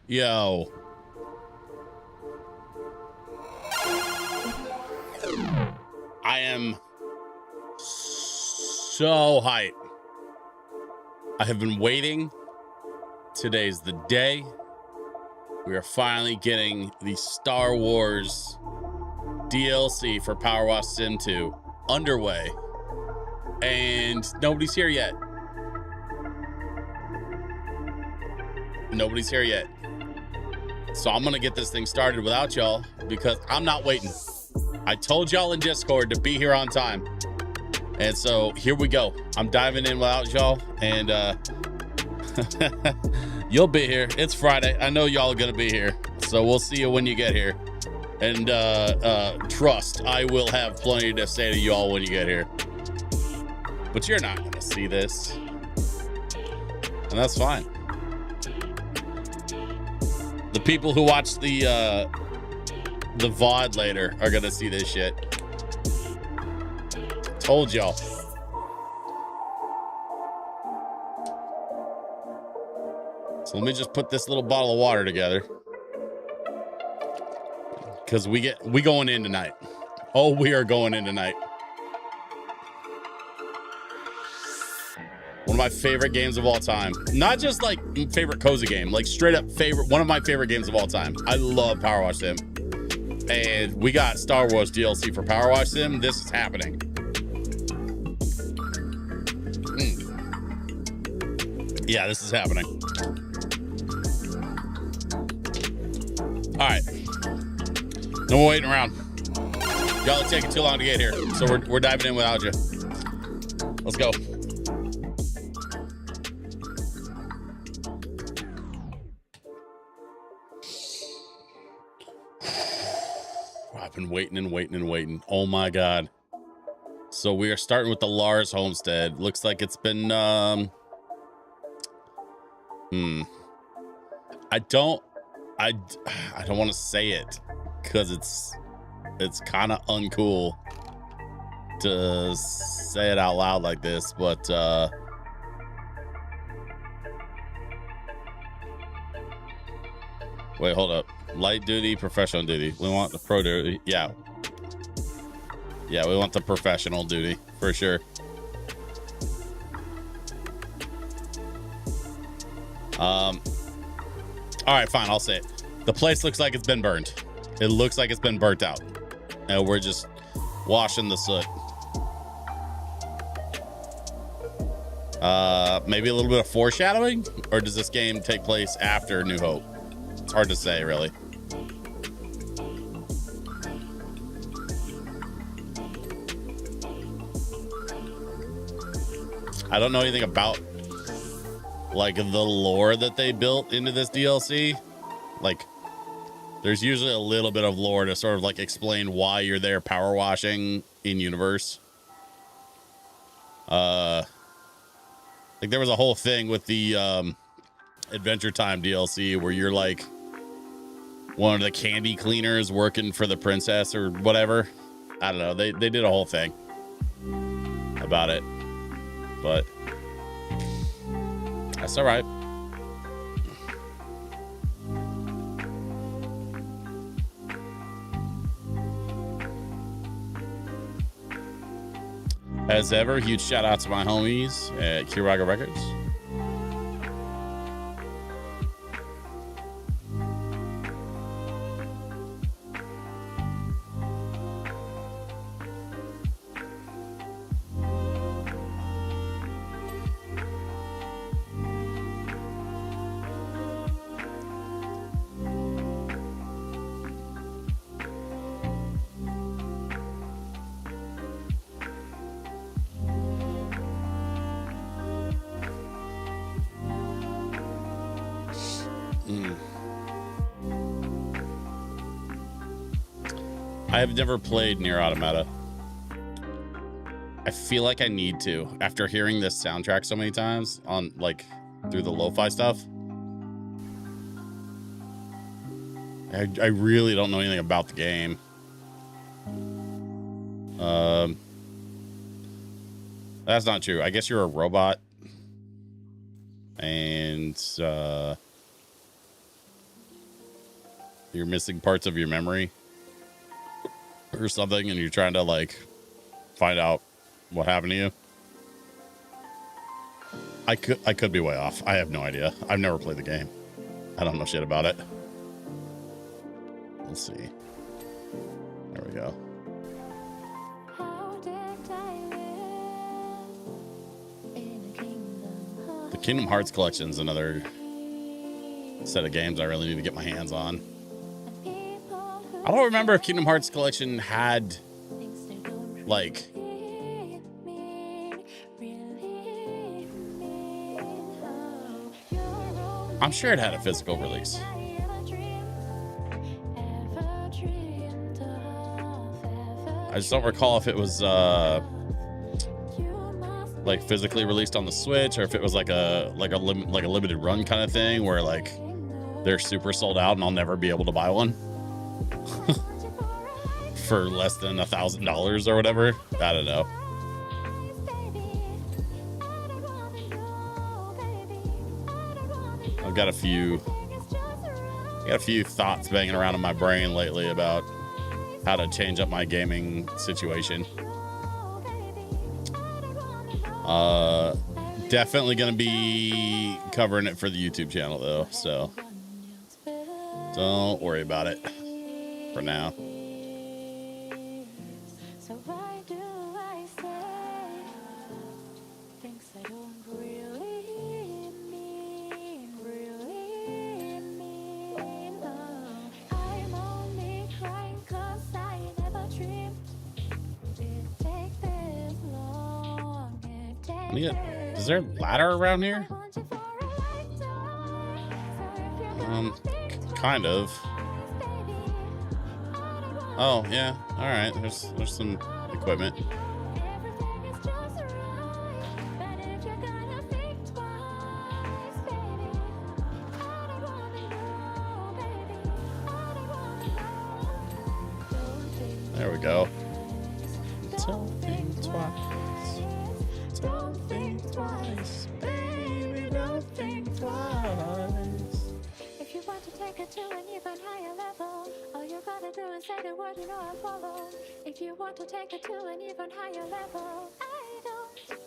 Yo. I am so hyped. I have been waiting. Today's the day. We are finally getting the Star Wars DLC for Powerwash Sim 2 underway. And nobody's here yet. Nobody's here yet. So I'm going to get this thing started without y'all because I'm not waiting. I told y'all in Discord to be here on time. And so here we go. I'm diving in without y'all. And you'll be here. It's Friday. I know y'all are going to be here. So we'll see you when you get here. And trust, I will have plenty to say to y'all when you get here. But you're not going to see this. And that's fine. The people who watch the VOD later are going to see this shit. Told y'all. So let me just put this little bottle of water together. Because we going in tonight. Oh, we are going in tonight. One of my favorite games of all time. Not just like favorite cozy game, like straight up one of my favorite games of all time. I love Powerwash Sim. And we got Star Wars DLC for Powerwash Sim. This is happening. Yeah, this is happening. All right. No more waiting around. Y'all are taking too long to get here. So we're diving in without you. Let's go. I've been waiting and waiting and waiting. Oh my God. So we are starting with the Lars homestead. Looks like it's been, I don't want to say it because it's kind of uncool to say it out loud like this, but, wait, hold up. Light duty, professional duty. We want the pro duty. Yeah. Yeah, we want the professional duty for sure. All right, fine. I'll say it. The place looks like it's been burned. It looks like it's been burnt out. And we're just washing the soot. Maybe a little bit of foreshadowing? Or does this game take place after New Hope? It's hard to say, really. I don't know anything about like the lore that they built into this DLC. Like there's usually a little bit of lore to sort of like explain why you're there power washing in universe. Like there was a whole thing with the Adventure Time DLC where you're like one of the candy cleaners working for the princess or whatever. I don't know. They did a whole thing about it, but that's all right. As ever, huge shout out to my homies at Kiraga Records. I have never played Nier Automata. I feel like I need to after hearing this soundtrack so many times on like through the lo-fi stuff. I really don't know anything about the game. That's not true. I guess you're a robot. And you're missing parts of your memory or something, and you're trying to like find out what happened to you. I could be way off. I have no idea. I've never played the game. I don't know shit about it. Let's see. There we go. The Kingdom Hearts collection is another set of games I really need to get my hands on. I don't remember if Kingdom Hearts collection had like I'm sure it had a physical release. I just don't recall if it was like physically released on the Switch, or if it was like a limited run kind of thing where like they're super sold out and I'll never be able to buy one for less than $1,000 or whatever. I don't know. I've got a few thoughts banging around in my brain lately about how to change up my gaming situation. Definitely gonna be covering it for the YouTube channel though, so don't worry about it for now. Is there a ladder around here? Kind of. Oh, yeah. All right. There's some equipment. There we go. Don't think twice. Don't think twice, baby, don't think twice. If you want to take it to an even higher level, all you gotta do is say the word, you know I follow. If you want to take it to an even higher level, I don't.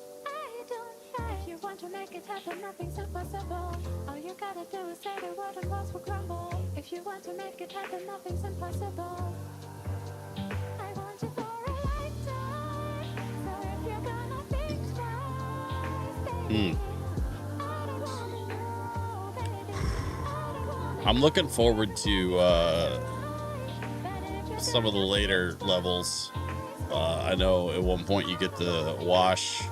If you want to make it happen, nothing's impossible. All you gotta do is say the word and walls will crumble. If you want to make it happen, nothing's impossible. I want you for a lifetime, so if you're gonna think I'm looking forward to some of the later levels. I know at one point you get to wash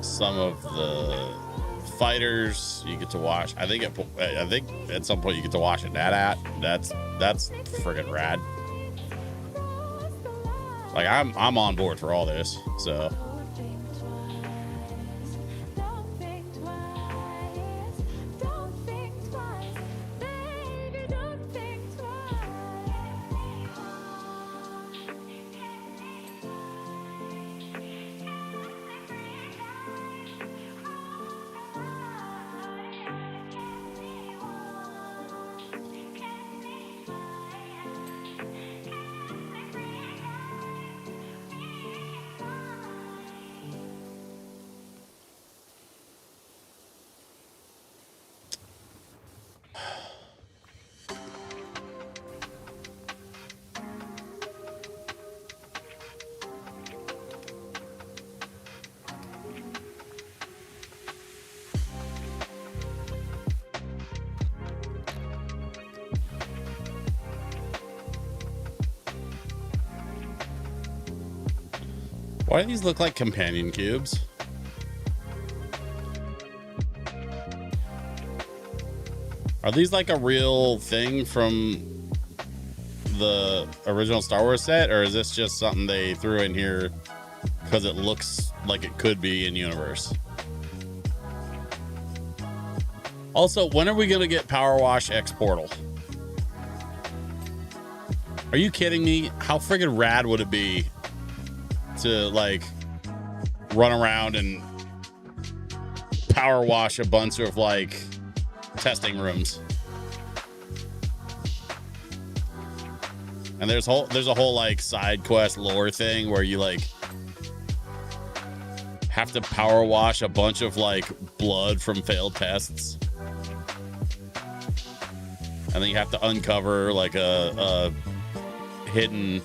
some of the fighters. You get to wash. I think at some point you get to wash an AT-AT. That's friggin' rad. Like I'm on board for all this. So. Why do these look like companion cubes? Are these like a real thing from the original Star Wars set, or is this just something they threw in here because it looks like it could be in universe? Also, when are we gonna get Powerwash X Portal? Are you kidding me? How friggin' rad would it be to like run around and power wash a bunch of like testing rooms? And there's a whole like side quest lore thing where you like have to power wash a bunch of like blood from failed tests. And then you have to uncover like a hidden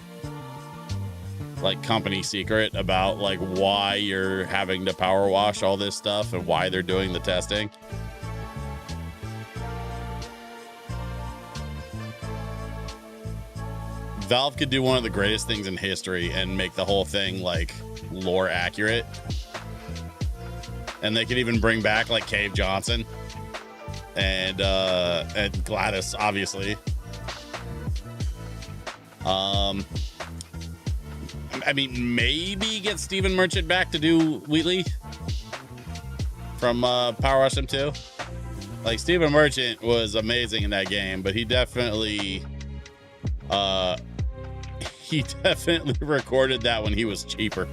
like company secret about like why you're having to power wash all this stuff and why they're doing the testing. Valve could do one of the greatest things in history and make the whole thing like lore accurate. And they could even bring back like Cave Johnson and Gladys, obviously. I mean, maybe get Stephen Merchant back to do Wheatley from Powerwash Sim 2. Like, Stephen Merchant was amazing in that game, but he definitely recorded that when he was cheaper.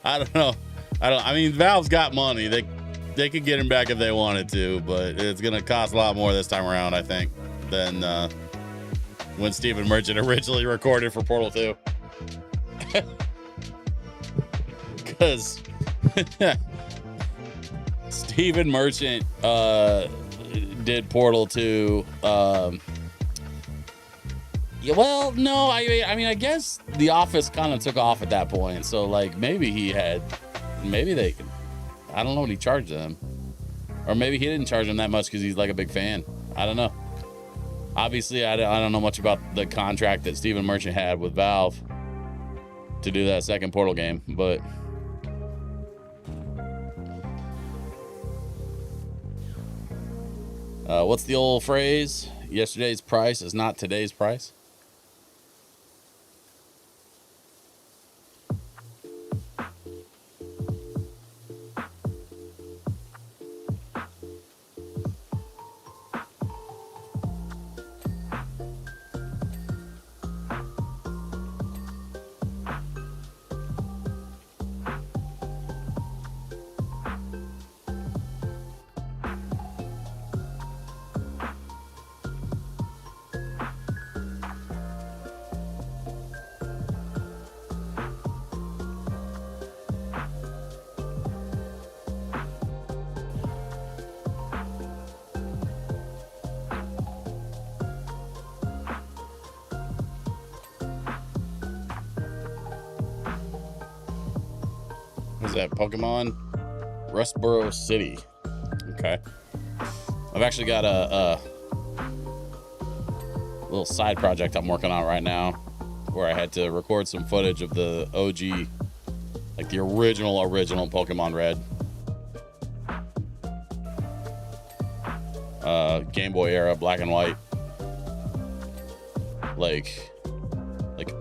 I mean, Valve's got money. They could get him back if they wanted to, but it's gonna cost a lot more this time around, I think, than when Stephen Merchant originally recorded for Portal 2. Because Stephen Merchant did Portal 2. Yeah, well, no, I mean, I guess The Office kind of took off at that point. So, like, maybe they could, I don't know what he charged them. Or maybe he didn't charge them that much because he's, like, a big fan. I don't know. Obviously, I don't know much about the contract that Stephen Merchant had with Valve to do that second Portal game, but... what's the old phrase? Yesterday's price is not today's price. What's that? Pokemon Rustboro City. Okay. I've actually got a little side project I'm working on right now where I had to record some footage of the OG, like the original Pokemon Red. Game Boy era, black and white. Like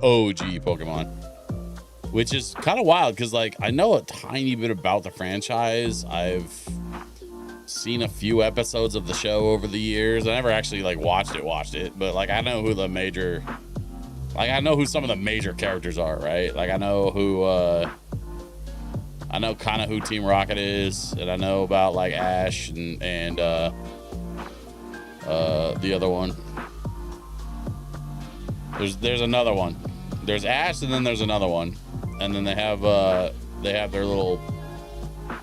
OG Pokemon. Which is kind of wild because, like, I know a tiny bit about the franchise. I've seen a few episodes of the show over the years. I never actually, like, watched it. But, like, I know who some of the major characters are, right? Like, I know kind of who Team Rocket is. And I know about, like, Ash and the other one. There's another one. There's Ash and then there's another one. And then they have their little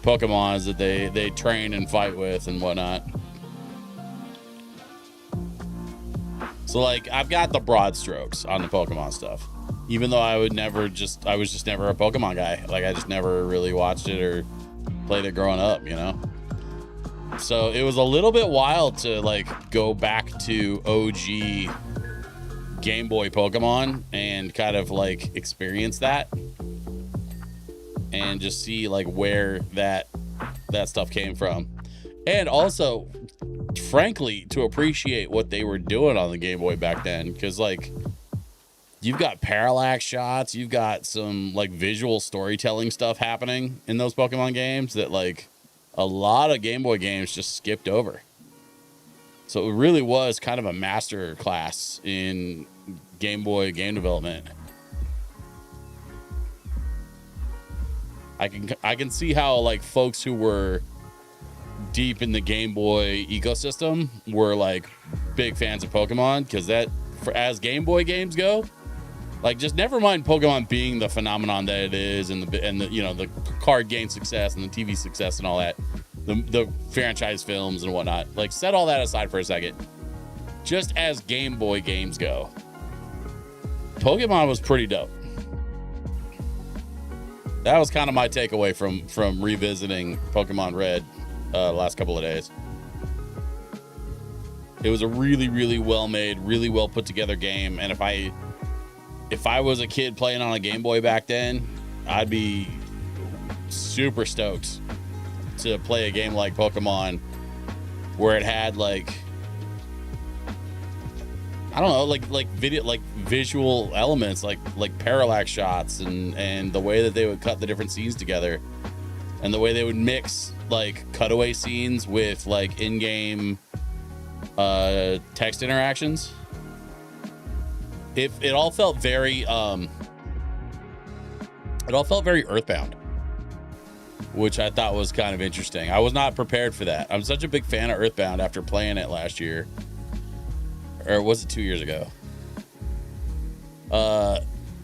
Pokemons that they train and fight with and whatnot. So, like, I've got the broad strokes on the Pokemon stuff. Even though I was just never a Pokemon guy. Like, I just never really watched it or played it growing up, you know? So it was a little bit wild to, like, go back to OG Game Boy Pokemon and kind of, like, experience that. And just see, like, where that stuff came from. And also, frankly, to appreciate what they were doing on the Game Boy back then. Because, like, you've got parallax shots. You've got some, like, visual storytelling stuff happening in those Pokemon games that, like, a lot of Game Boy games just skipped over. So it really was kind of a master class in Game Boy game development. I can see how, like, folks who were deep in the Game Boy ecosystem were, like, big fans of Pokemon, because as Game Boy games go, like, just never mind Pokemon being the phenomenon that it is, and the you know, the card game success and the TV success and all that, the franchise films and whatnot. Like, set all that aside for a second. Just as Game Boy games go, Pokemon was pretty dope. That was kind of my takeaway from revisiting Pokemon Red the last couple of days. It was a really, really well made, really well put together game, and if I was a kid playing on a Game Boy back then, I'd be super stoked to play a game like Pokemon, where it had, like, I don't know, like video, like visual elements, like parallax shots, and the way that they would cut the different scenes together, and the way they would mix, like, cutaway scenes with, like, in-game text interactions. It all felt very Earthbound, which I thought was kind of interesting. I was not prepared for that. I'm such a big fan of Earthbound after playing it last year, or was it 2 years ago?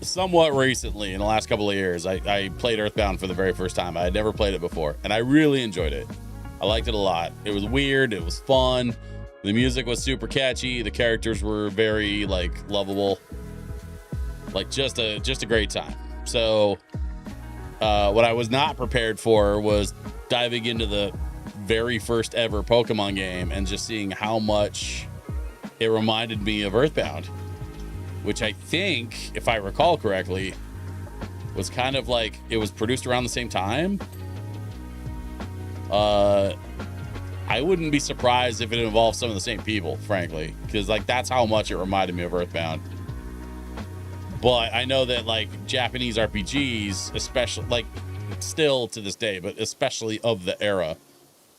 Somewhat recently, in the last couple of years, I played Earthbound for the very first time. I had never played it before, and I really enjoyed it. I liked it a lot. It was weird. It was fun. The music was super catchy. The characters were very, like, lovable. Like, just a great time. So, what I was not prepared for was diving into the very first ever Pokemon game and just seeing how much it reminded me of Earthbound, which I think, if I recall correctly, was kind of like, it was produced around the same time. I wouldn't be surprised if it involved some of the same people, frankly, because, like, that's how much it reminded me of Earthbound. But I know that, like, Japanese RPGs, especially, like, still to this day, but especially of the era,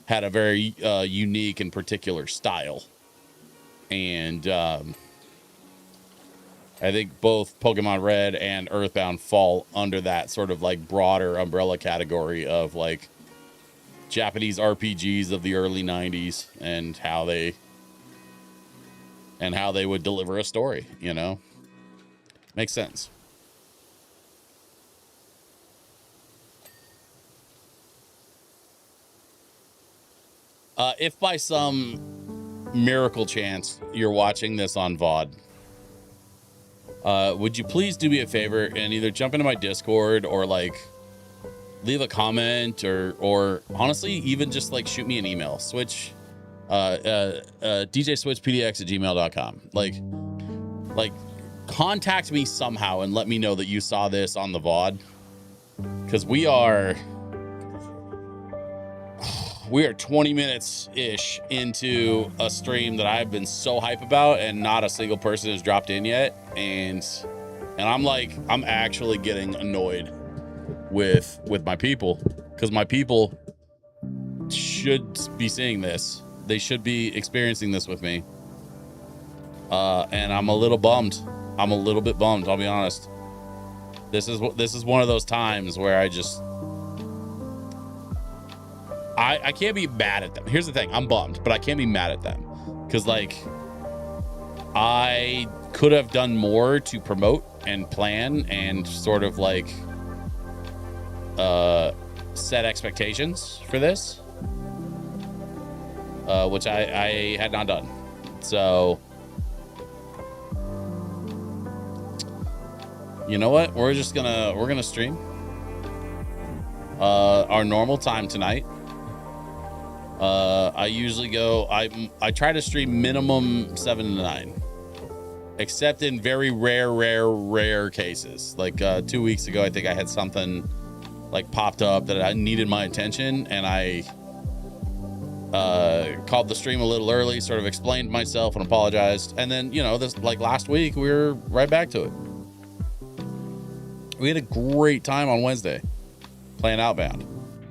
had a very unique and particular style. And I think both Pokemon Red and Earthbound fall under that sort of, like, broader umbrella category of, like, Japanese RPGs of the early 90s, and how they would deliver a story, you know? Makes sense. If by some miracle chance you're watching this on VOD, would you please do me a favor and either jump into my Discord, or, like, leave a comment, or honestly, even just, like, shoot me an email. Switch, djswitchpdx@gmail.com. Like, contact me somehow and let me know that you saw this on the VOD, because we are 20 minutes ish into a stream that I've been so hype about, and not a single person has dropped in yet, and I'm actually getting annoyed with my people, because my people should be seeing this. They should be experiencing this with me, and I'm a little bummed. I'm a little bit bummed, I'll be honest. This is one of those times where I can't be mad at them. Here's the thing, I'm bummed, but I can't be mad at them, because, like, I could have done more to promote and plan and sort of, like, set expectations for this, which I had not done. So, you know what? We're gonna stream our normal time tonight. I usually go. I try to stream minimum 7 to 9, except in very rare cases. Like 2 weeks ago, I think I had something, like, popped up that I needed my attention, and I called the stream a little early, sort of explained myself and apologized, and then, you know, this, like, last week we were right back to it. We had a great time on Wednesday playing Outbound,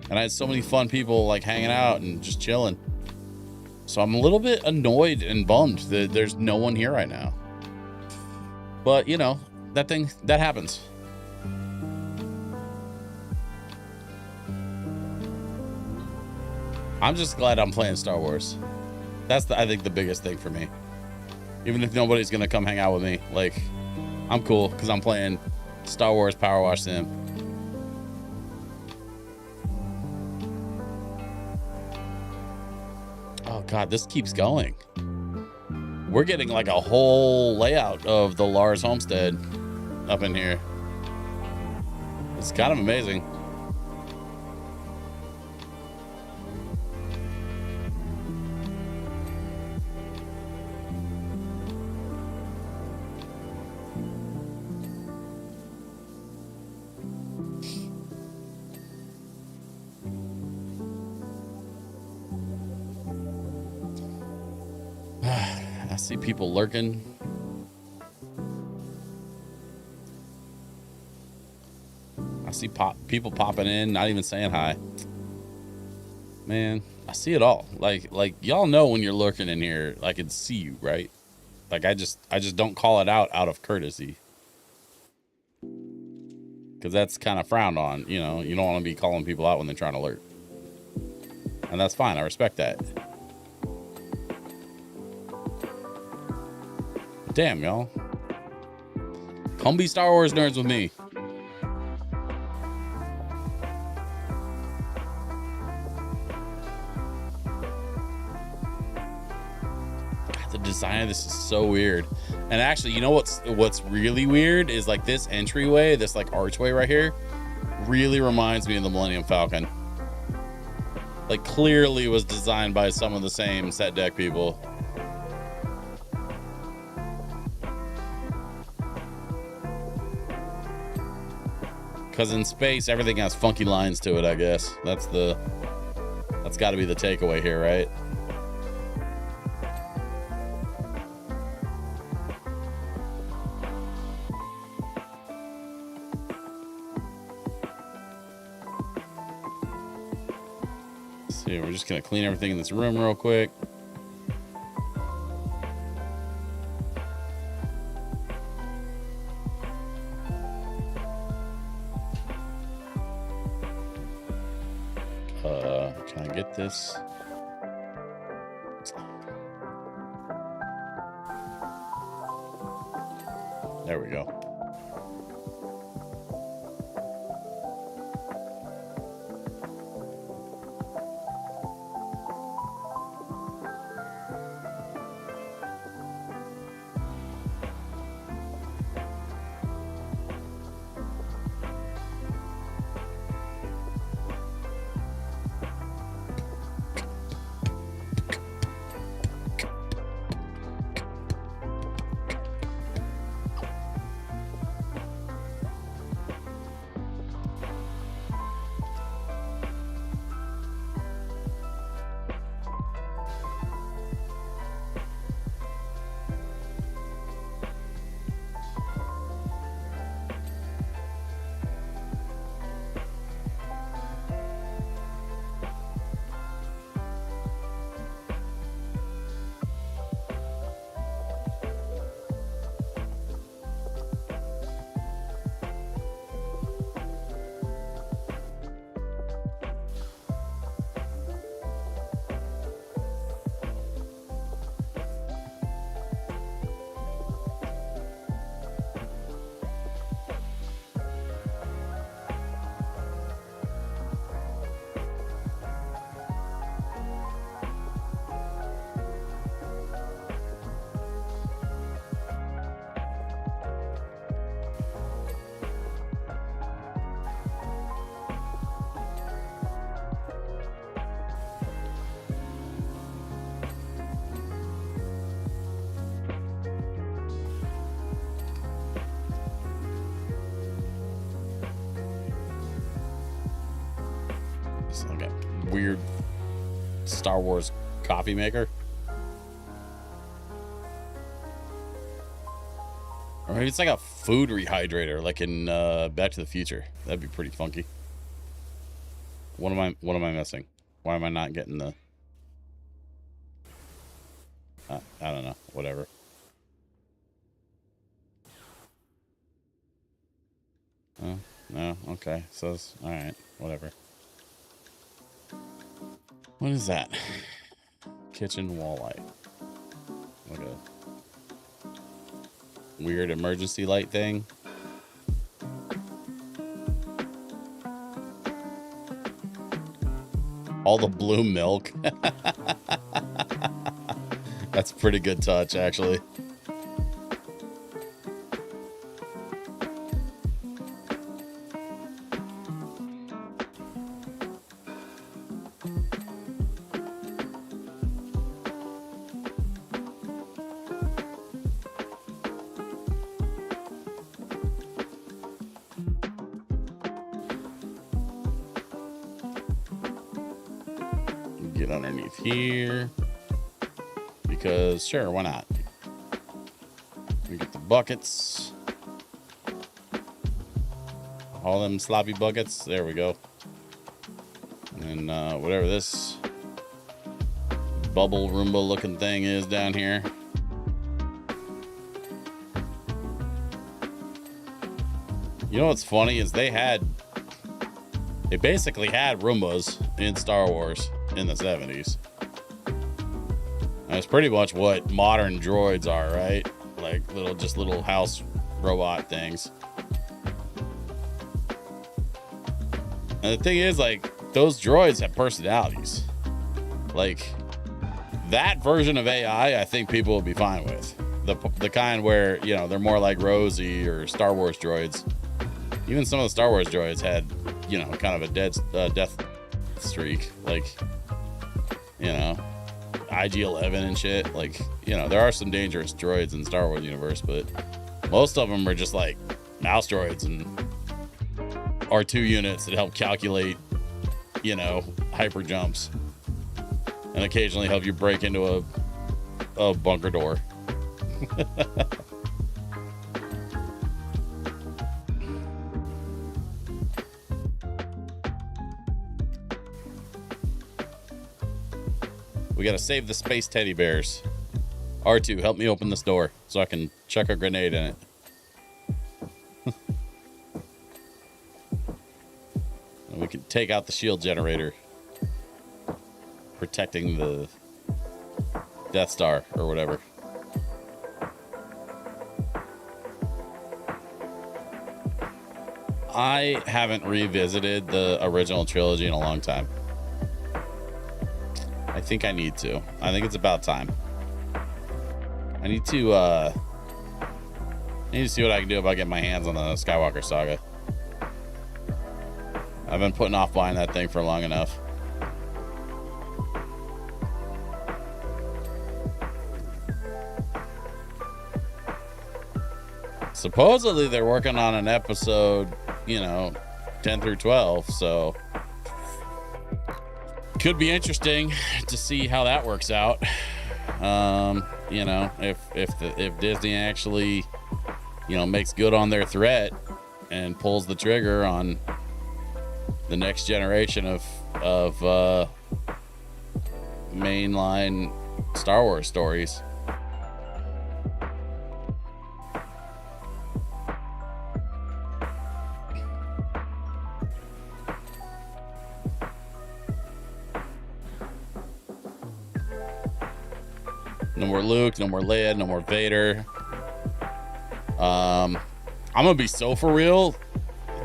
and I had so many fun people, like, hanging out and just chilling. So I'm a little bit annoyed and bummed that there's no one here right now, but, you know, that happens. I'm just glad I'm playing Star Wars. That's I think the biggest thing for me. Even if nobody's gonna come hang out with me, like, I'm cool because I'm playing Star Wars Powerwash Sim. Oh god, this keeps going. We're getting like a whole layout of the Lars homestead up in here. It's kind of amazing. I see people lurking. I see people popping in, not even saying hi. Man, I see it all. Like y'all know when you're lurking in here, I can see you, right? Like I just don't call it out of courtesy. Because that's kind of frowned on, you know. You don't want to be calling people out when they're trying to lurk. And that's fine. I respect that. Damn, y'all. Come be Star Wars nerds with me. God, the design of this is so weird. And actually, you know what's really weird is like this entryway, this like archway right here, really reminds me of the Millennium Falcon. Like clearly was designed by some of the same set deck people. Because in space, everything has funky lines to it, I guess. That's got to be the takeaway here, right? Let's see, we're just going to clean everything in this room real quick. Can I get this? There we go. It's like a weird Star Wars coffee maker. Or maybe it's like a food rehydrator, like in Back to the Future. That'd be pretty funky. What am I missing? Why am I not getting the? I don't know. Whatever. Oh, no. Okay. So all right. Whatever. What is that? Kitchen wall light. Okay. weird emergency light thing. All the blue milk. That's a pretty good touch, actually. Get underneath here because sure, why not? We get the buckets, all them sloppy buckets. There we go. And then whatever this bubble Roomba looking thing is down here. You know what's funny is they basically had Roombas in Star Wars in the 70s. That's pretty much what modern droids are, right? Like little house robot things. And the thing is, like, those droids have personalities. Like, that version of AI, I think people will be fine with. The kind where, you know, they're more like Rosie or Star Wars droids. Even some of the Star Wars droids had, you know, kind of a death streak. Like, you know, IG-11 and shit. Like, you know, there are some dangerous droids in the Star Wars universe, but most of them are just like mouse droids and R2 units that help calculate, you know, hyper jumps and occasionally help you break into a bunker door. We gotta save the space teddy bears. R2, help me open this door so I can chuck a grenade in it. And we can take out the shield generator, protecting the Death Star or whatever. I haven't revisited the original trilogy in a long time. I think I need to. I think it's about time. I need to see what I can do about getting my hands on the Skywalker Saga. I've been putting off buying that thing for long enough. Supposedly they're working on an episode, you know, 10 through 12, so could be interesting to see how that works out. You know, if Disney actually, you know, makes good on their threat and pulls the trigger on the next generation of mainline Star Wars stories. No more Luke, no more Leia, no more Vader. I'm gonna be so for real.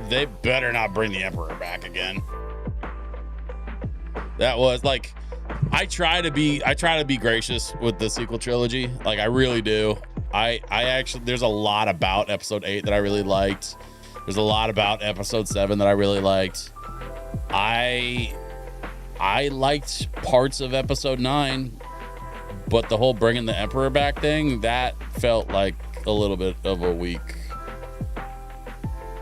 They better not bring the Emperor back again. That was like, I try to be gracious with the sequel trilogy. Like, I really do. I actually, there's a lot about episode 8 that I really liked. There's a lot about episode 7 that I really liked. I liked parts of episode 9. But the whole bringing the Emperor back thing, that felt like a little bit of a weak.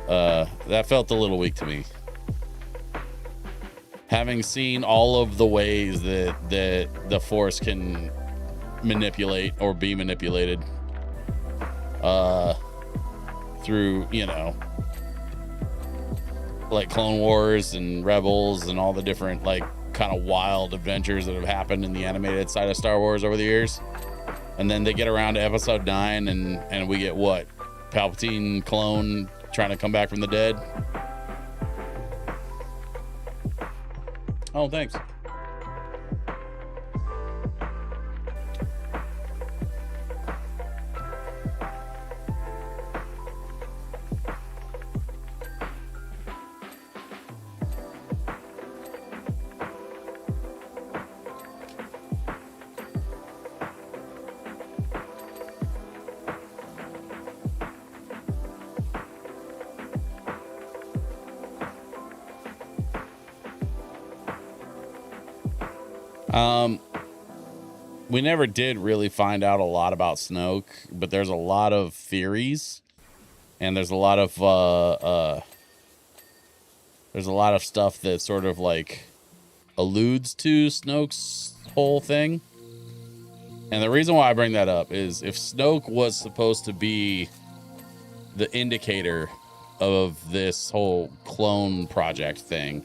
That felt a little weak to me. Having seen all of the ways that the Force can manipulate or be manipulated through, you know, like Clone Wars and Rebels and all the different, like, kind of wild adventures that have happened in the animated side of Star Wars over the years. And then they get around to episode 9 and we get what? Palpatine clone trying to come back from the dead. Oh, thanks. We never did really find out a lot about Snoke, but there's a lot of theories, and there's a lot of stuff that sort of like alludes to Snoke's whole thing. And the reason why I bring that up is if Snoke was supposed to be the indicator of this whole clone project thing,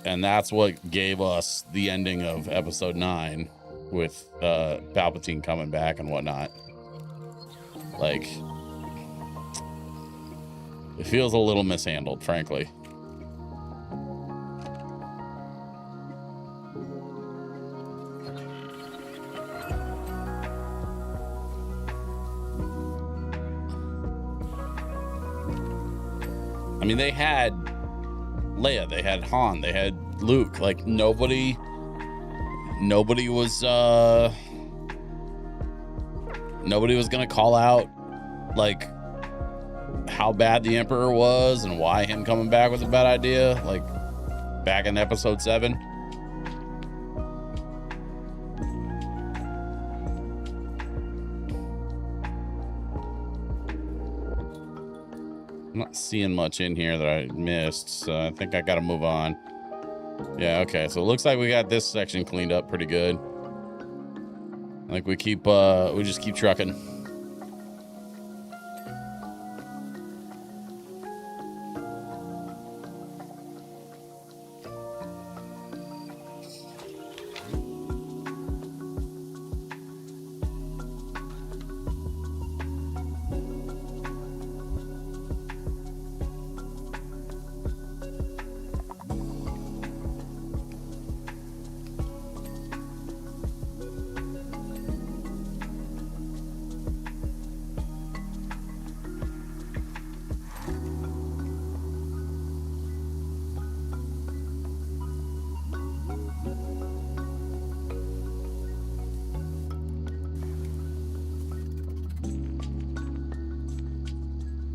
and that's what gave us the ending of episode 9 with Palpatine coming back and whatnot. Like, it feels a little mishandled, frankly. I mean, they had Leia, they had Han, they had Luke. Like, nobody was gonna call out like how bad the Emperor was and why him coming back was a bad idea, like back in episode 7. I'm not seeing much in here that I missed, so I think I gotta move on. Yeah, okay, so it looks like we got this section cleaned up pretty good. Like we just keep trucking.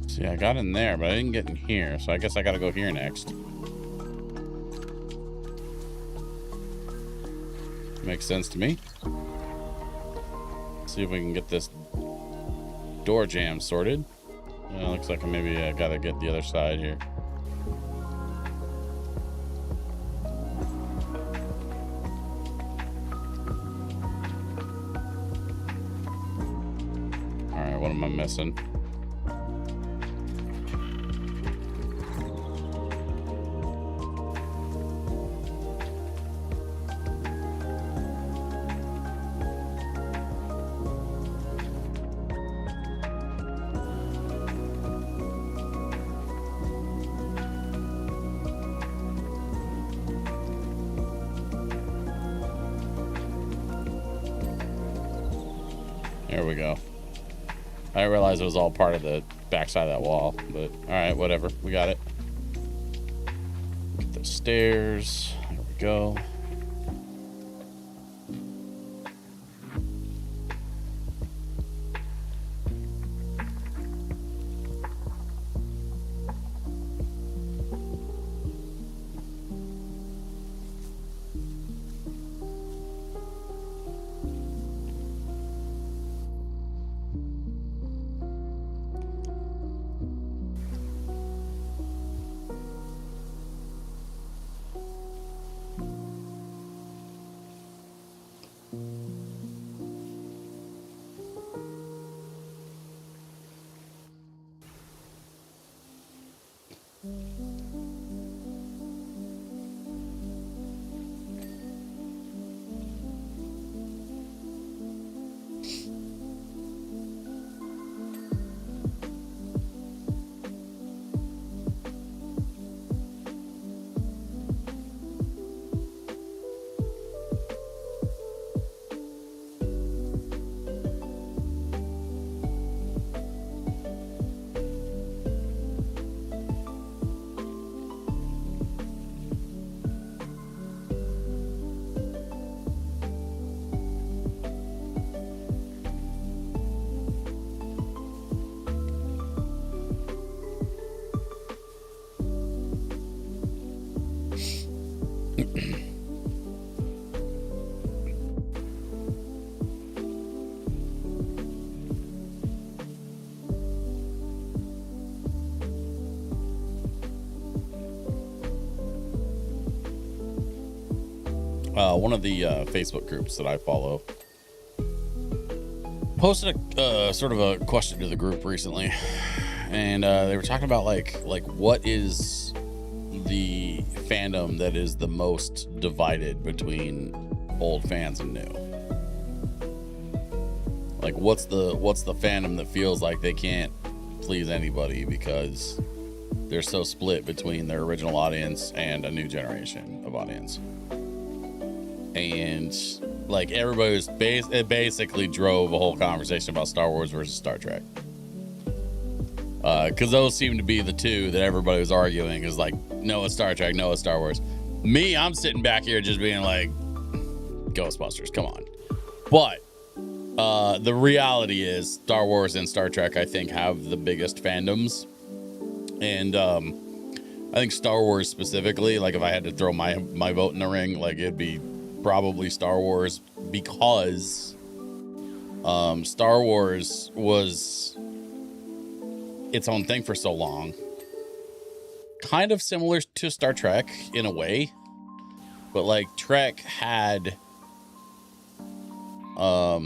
See, I got in there, but I didn't get in here, so I guess I gotta go here next. Makes sense to me. See if we can get this door jam sorted. Looks like maybe I gotta get the other side here. Alright, what am I missing? There we go. I didn't realize it was all part of the backside of that wall, but all right, whatever. We got it. Get those stairs. There we go. one of the Facebook groups that I follow posted a sort of a question to the group recently, and they were talking about like what is the fandom that is the most divided between old fans and new. Like what's the fandom that feels like they can't please anybody because they're so split between their original audience and a new generation of audience. And like everybody was it basically drove a whole conversation about Star Wars versus Star Trek. Because those seem to be the two that everybody was arguing, is like, no, it's Star Trek, no, it's Star Wars. Me, I'm sitting back here just being like, Ghostbusters, come on. But the reality is Star Wars and Star Trek, I think, have the biggest fandoms. And I think Star Wars specifically, like if I had to throw my vote in the ring, like it'd be probably Star Wars, because Star Wars was its own thing for so long, kind of similar to Star Trek in a way, but like Trek had a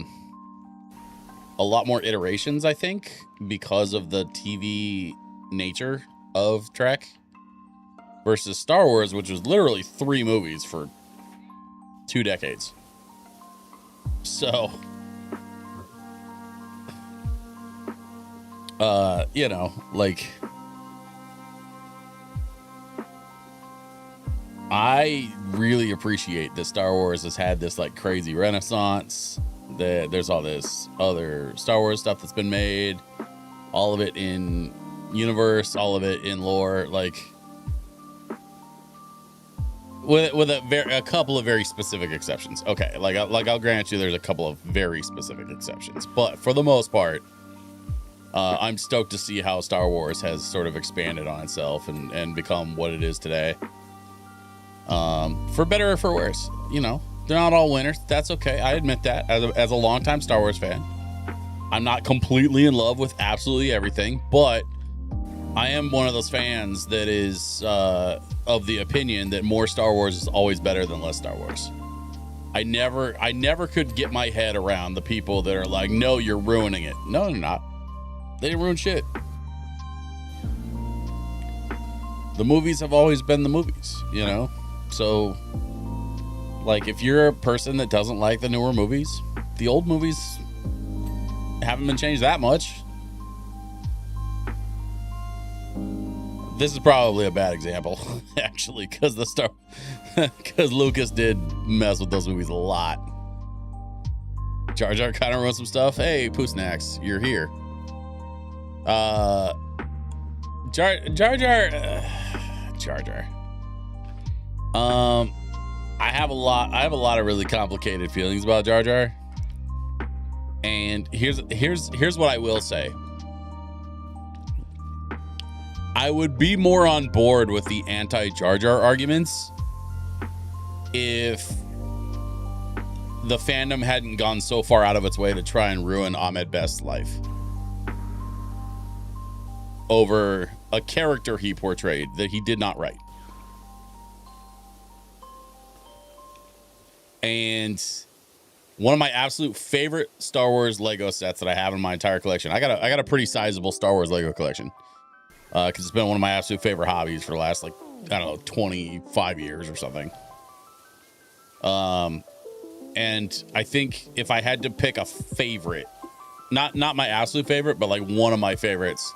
lot more iterations, I think, because of the TV nature of Trek, versus Star Wars, which was literally 3 movies for 2 decades. So you know, like I really appreciate that Star Wars has had this like crazy renaissance, that there's all this other Star Wars stuff that's been made, all of it in universe, all of it in lore, like with a couple of very specific exceptions. Okay, like I'll grant you there's a couple of very specific exceptions, but for the most part, I'm stoked to see how Star Wars has sort of expanded on itself and become what it is today. For better or for worse, you know, they're not all winners. That's okay. I admit that as a longtime Star Wars fan. I'm not completely in love with absolutely everything, but I am one of those fans that is of the opinion that more Star Wars is always better than less Star Wars. I never could get my head around the people that are like, no, you're ruining it. No, they're not. They didn't ruin shit. The movies have always been the movies, you know? So, like, if you're a person that doesn't like the newer movies, the old movies haven't been changed that much. This is probably a bad example, actually, because Lucas did mess with those movies a lot. Jar Jar kind of wrote some stuff. Hey, Pooh Snacks, you're here. Jar Jar. I have a lot of really complicated feelings about Jar Jar. And here's what I will say. I would be more on board with the anti-Jar Jar arguments if the fandom hadn't gone so far out of its way to try and ruin Ahmed Best's life over a character he portrayed that he did not write. And one of my absolute favorite Star Wars Lego sets that I have in my entire collection. I got a pretty sizable Star Wars Lego collection, because it's been one of my absolute favorite hobbies for the last, like, I don't know, 25 years or something. And I think if I had to pick a favorite, not my absolute favorite, but like one of my favorites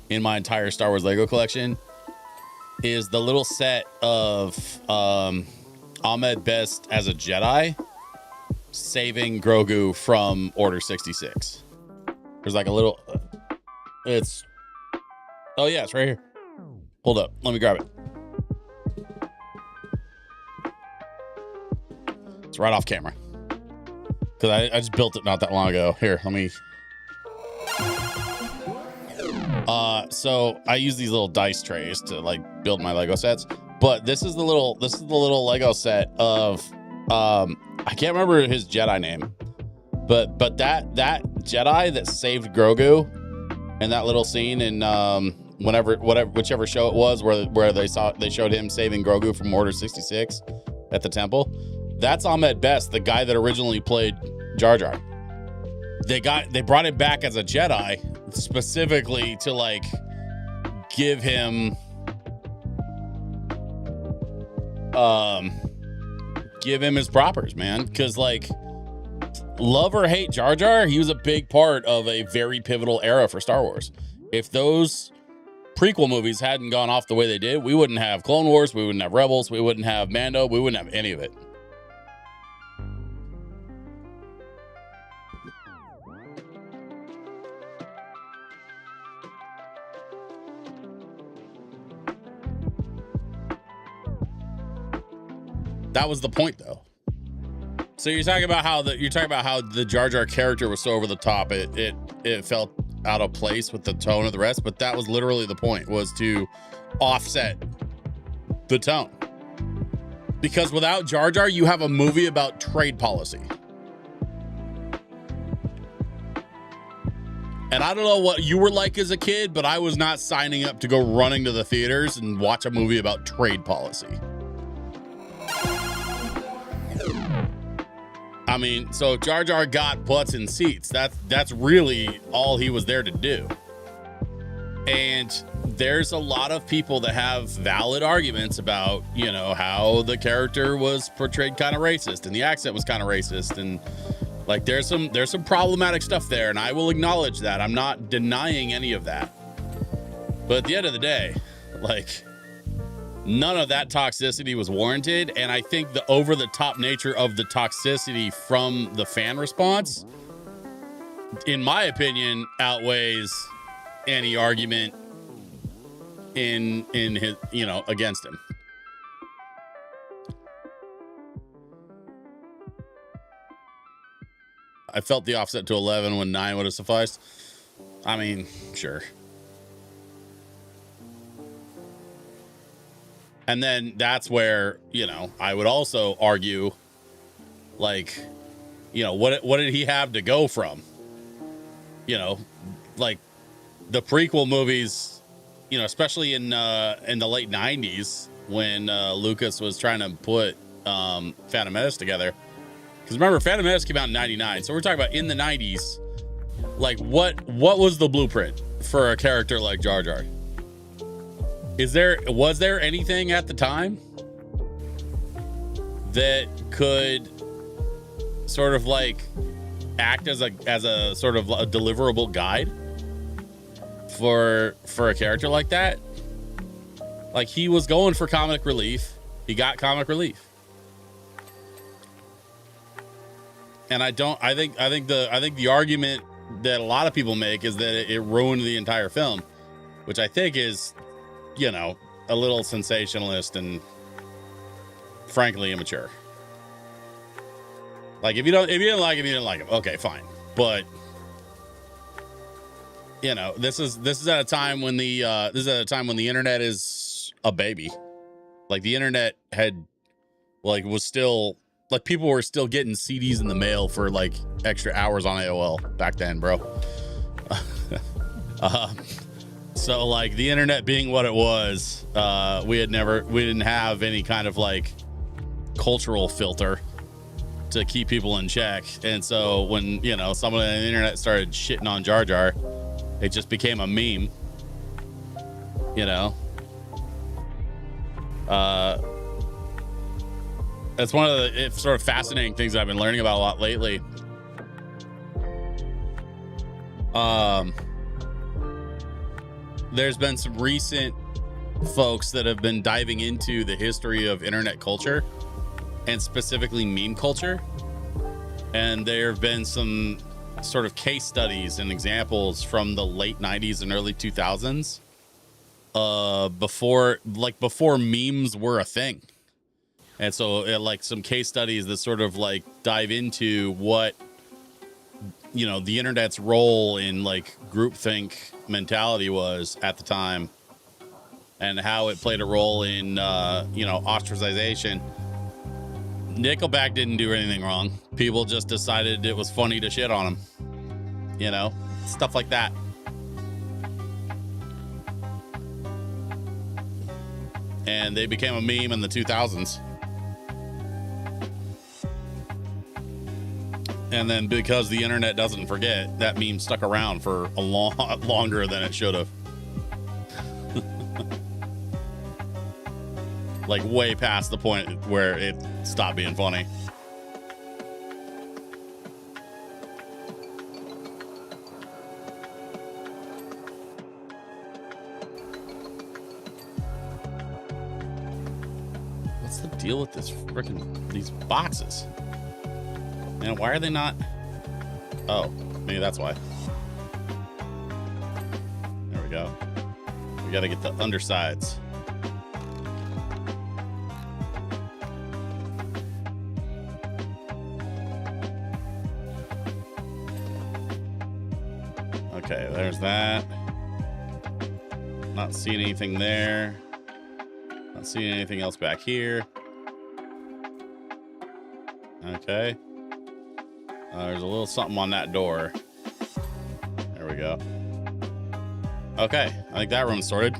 in my entire Star Wars Lego collection, is the little set of Ahmed Best as a Jedi saving Grogu from Order 66. There's like a little oh yeah, it's right here. Hold up, let me grab it. It's right off camera, because I just built it not that long ago. Here, let me. So I use these little dice trays to like build my Lego sets, but this is the little Lego set of I can't remember his Jedi name, but that Jedi that saved Grogu in that little scene in whichever show it was where they showed him saving Grogu from Order 66 at the temple. That's Ahmed Best, the guy that originally played Jar Jar. They brought him back as a Jedi specifically to like give him his propers, man. Because like, love or hate Jar Jar, he was a big part of a very pivotal era for Star Wars. If those prequel movies hadn't gone off the way they did, we wouldn't have Clone Wars, we wouldn't have Rebels, we wouldn't have Mando, we wouldn't have any of it. That was the point, though. So you're talking about how the Jar Jar character was so over the top, it felt out of place with the tone of the rest, but that was literally the point, was to offset the tone. Because without Jar Jar, you have a movie about trade policy. And I don't know what you were like as a kid, but I was not signing up to go running to the theaters and watch a movie about trade policy. I mean, so Jar Jar got butts in seats. That's really all he was there to do. And there's a lot of people that have valid arguments about, you know, how the character was portrayed kind of racist and the accent was kind of racist, and like there's some problematic stuff there, and I will acknowledge that. I'm not denying any of that. But at the end of the day, like, none of that toxicity was warranted, and I think the over-the-top nature of the toxicity from the fan response, in my opinion, outweighs any argument in his, you know, against him. I felt the offset to 11 when 9 would have sufficed. I mean, sure. And then that's where, you know, I would also argue, like, you know, what did he have to go from? You know, like the prequel movies, you know, especially in the late 90s when Lucas was trying to put Phantom Menace together. Because remember, Phantom Menace came out in 99. So we're talking about in the 90s. Like, what was the blueprint for a character like Jar Jar? Was there anything at the time that could sort of like act as a sort of a deliverable guide for a character like that? Like, he was going for comic relief. He got comic relief. And I think the argument that a lot of people make is that it ruined the entire film, which I think is, you know, a little sensationalist and frankly immature. Like, if you didn't like him, you didn't like him. Okay, fine. But you know, this is at a time when the internet is a baby. Like, the internet was still, like, people were still getting CDs in the mail for like extra hours on AOL back then, bro. So like, the internet being what it was, we didn't have any kind of like cultural filter to keep people in check. And so when, you know, someone on the internet started shitting on Jar Jar, it just became a meme, you know. That's one of the sort of fascinating things I've been learning about a lot lately. There's been some recent folks that have been diving into the history of internet culture and specifically meme culture. And there have been some sort of case studies and examples from the late 90s and early 2000s, before memes were a thing. And so like some case studies that sort of like dive into what, you know, the internet's role in like groupthink mentality was at the time, and how it played a role in, you know, ostracization. Nickelback didn't do anything wrong. People just decided it was funny to shit on them, you know, stuff like that. And they became a meme in the 2000s. And then because the internet doesn't forget, that meme stuck around for a lot longer than it should have. Like way past the point where it stopped being funny. What's the deal with this these boxes? Man, why are they not? Oh, maybe that's why. There we go. We got to get the undersides. Okay, there's that. Not seeing anything there. Not seeing anything else back here. Okay. There's a little something on that door. There we go. Okay, I think that room's sorted.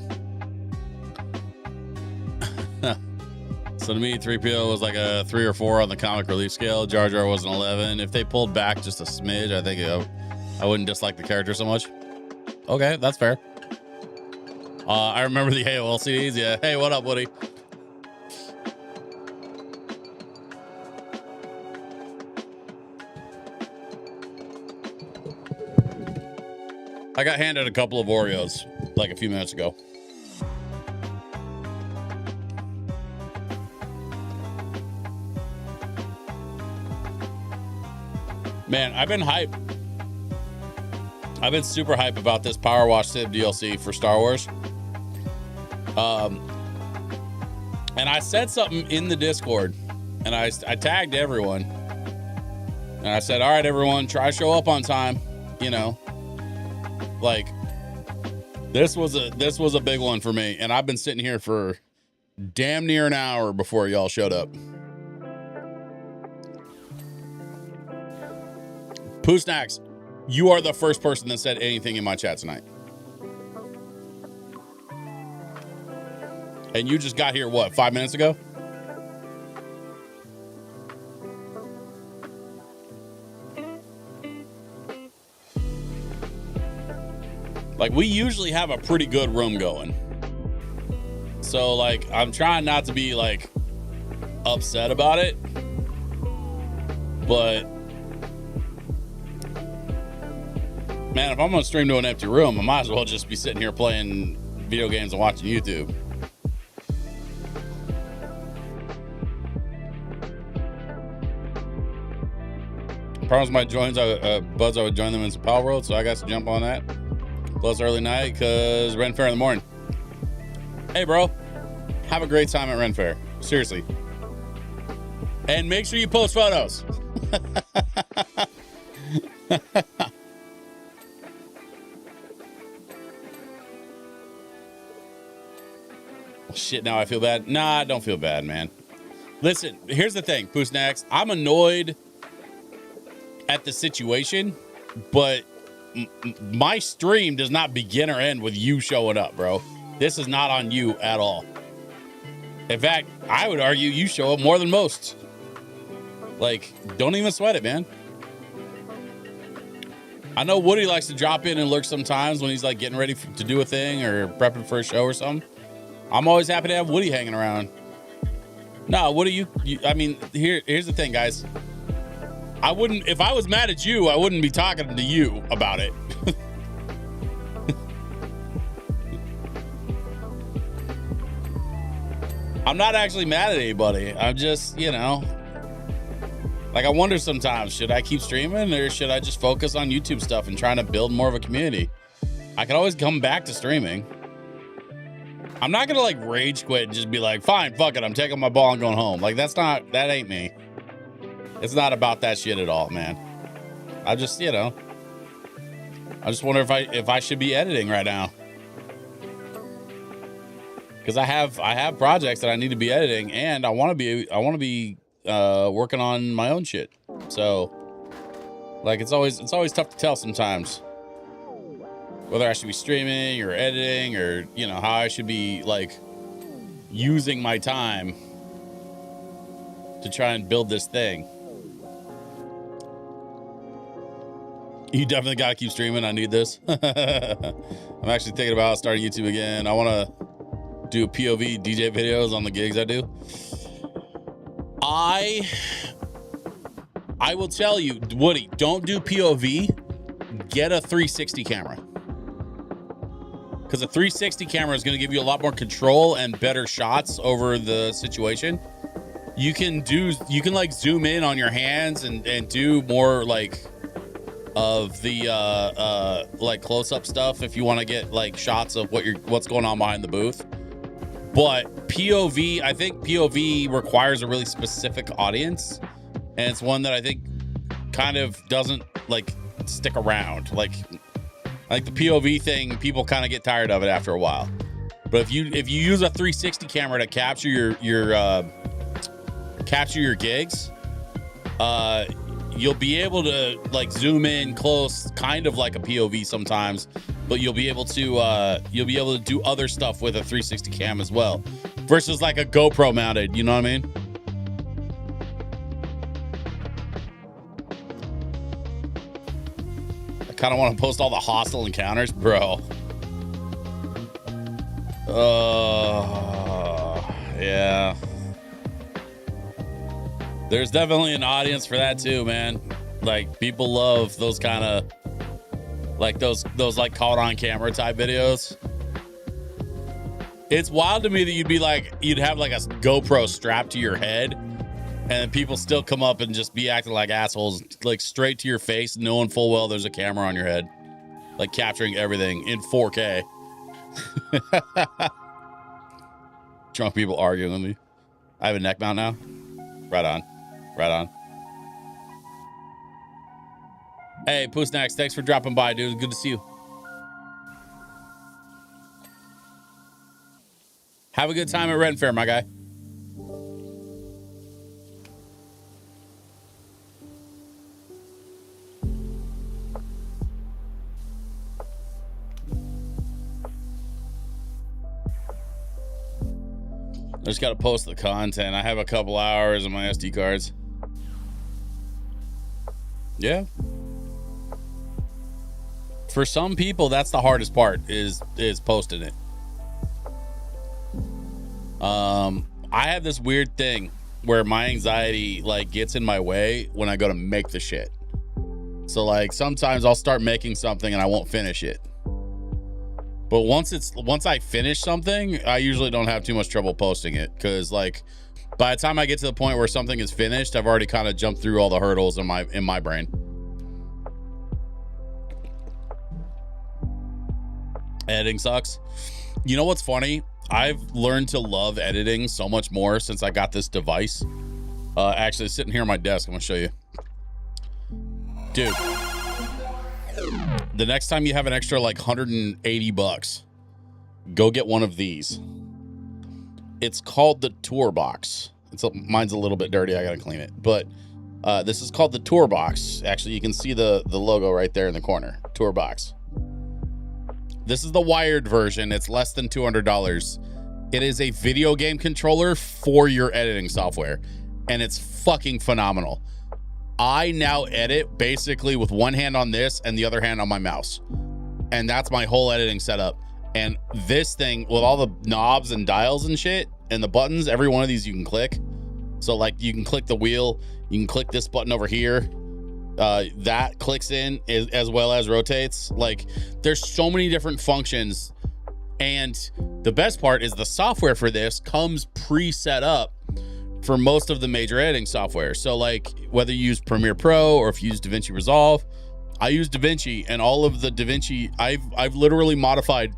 So to me, 3PO was like a 3 or 4 on the comic relief scale. Jar Jar was an 11. If they pulled back just a smidge, I think I wouldn't dislike the character so much. Okay, that's fair. I remember the AOL CDs. Yeah. Hey, what up, Woody? I got handed a couple of Oreos like a few minutes ago. Man, I've been hyped. I've been super hyped about this Powerwash Sim DLC for Star Wars. And I said something in the Discord, and I tagged everyone. And I said, all right, everyone, try show up on time, you know. Like, this was a big one for me, and I've been sitting here for damn near an hour before y'all showed up. Pooh Snacks, you are the first person that said anything in my chat tonight. And you just got here, what, 5 minutes ago? Like, we usually have a pretty good room going. So, like, I'm trying not to be, like, upset about it. But, man, if I'm going to stream to an empty room, I might as well just be sitting here playing video games and watching YouTube. Promise my joins, Buds, I would join them in some Power World, so I got to jump on that. Plus early night, because Ren Fair in the morning. Hey, bro. Have a great time at Ren Fair. Seriously. And make sure you post photos. Shit, now I feel bad. Nah, I don't feel bad, man. Listen, here's the thing, Pooh Snacks. I'm annoyed at the situation, but my stream does not begin or end with you showing up, bro. This is not on you at all. In fact, I would argue you show up more than most. Like, don't even sweat it, man. I know Woody likes to drop in and lurk sometimes when he's like getting ready to do a thing or prepping for a show or something. I'm always happy to have Woody hanging around. No, Woody, I mean, here's the thing, guys. I wouldn't, if I was mad at you, I wouldn't be talking to you about it. I'm not actually mad at anybody. I'm just, you know, like I wonder sometimes, should I keep streaming or should I just focus on YouTube stuff and trying to build more of a community? I can always come back to streaming. I'm not going to like rage quit and just be like, fine, fuck it. I'm taking my ball and going home. Like that ain't me. It's not about that shit at all, man. I just, you know, I just wonder if I should be editing right now. Because I have projects that I need to be editing, and I want to be working on my own shit. So, like, it's always tough to tell sometimes whether I should be streaming or editing or, you know, how I should be like using my time to try and build this thing. You definitely gotta keep streaming. I need this. I'm actually thinking about starting YouTube again. I want to do POV DJ videos on the gigs I do. I will tell you, Woody, don't do POV. Get a 360 camera. Because a 360 camera is going to give you a lot more control and better shots over the situation. You can like zoom in on your hands and do more like of the like close-up stuff if you want to get like shots of what's going on behind the booth. But POV, I think POV requires a really specific audience, and it's one that I think kind of doesn't like stick around. Like the POV thing, people kind of get tired of it after a while. But if you use a 360 camera to capture your gigs, you'll be able to like zoom in close, kind of like a POV sometimes, but you'll be able to do other stuff with a 360 cam as well, versus like a GoPro mounted. You know what I mean? I kind of want to post all the hostile encounters, bro. Yeah. There's definitely an audience for that too, man. Like people love those kind of like those like caught on camera type videos. It's wild to me that you'd have like a GoPro strapped to your head and people still come up and just be acting like assholes, like straight to your face, knowing full well there's a camera on your head, like capturing everything in 4K. Drunk people arguing with me. I have a neck mount now. Right on. Hey, Poo Snacks, thanks for dropping by, dude. Good to see you. Have a good time at Ren Fair, my guy. I just got to post the content. I have a couple hours on my SD cards. Yeah. For some people, that's the hardest part is posting it. I have this weird thing where my anxiety like gets in my way when I go to make the shit. So like sometimes I'll start making something and I won't finish it. But once I finish something, I usually don't have too much trouble posting it, because like by the time I get to the point where something is finished, I've already kind of jumped through all the hurdles in my brain. Editing sucks. You know what's funny? I've learned to love editing so much more since I got this device. Actually, it's sitting here on my desk. I'm gonna show you. Dude, the next time you have an extra like $180, go get one of these. It's called the Tour Box. Mine's a little bit dirty. I gotta clean it. But this is called the Tour Box. Actually, you can see the logo right there in the corner. Tour Box. This is the wired version. It's less than $200. It is a video game controller for your editing software, and it's fucking phenomenal. I now edit basically with one hand on this and the other hand on my mouse, and that's my whole editing setup. And this thing with all the knobs and dials and shit and the buttons, every one of these you can click. So like you can click the wheel, you can click this button over here. That clicks in as well as rotates. Like there's so many different functions, and the best part is the software for this comes pre-set up for most of the major editing software. So like whether you use Premiere Pro or if you use DaVinci Resolve, I use DaVinci, and all of the DaVinci, I've literally modified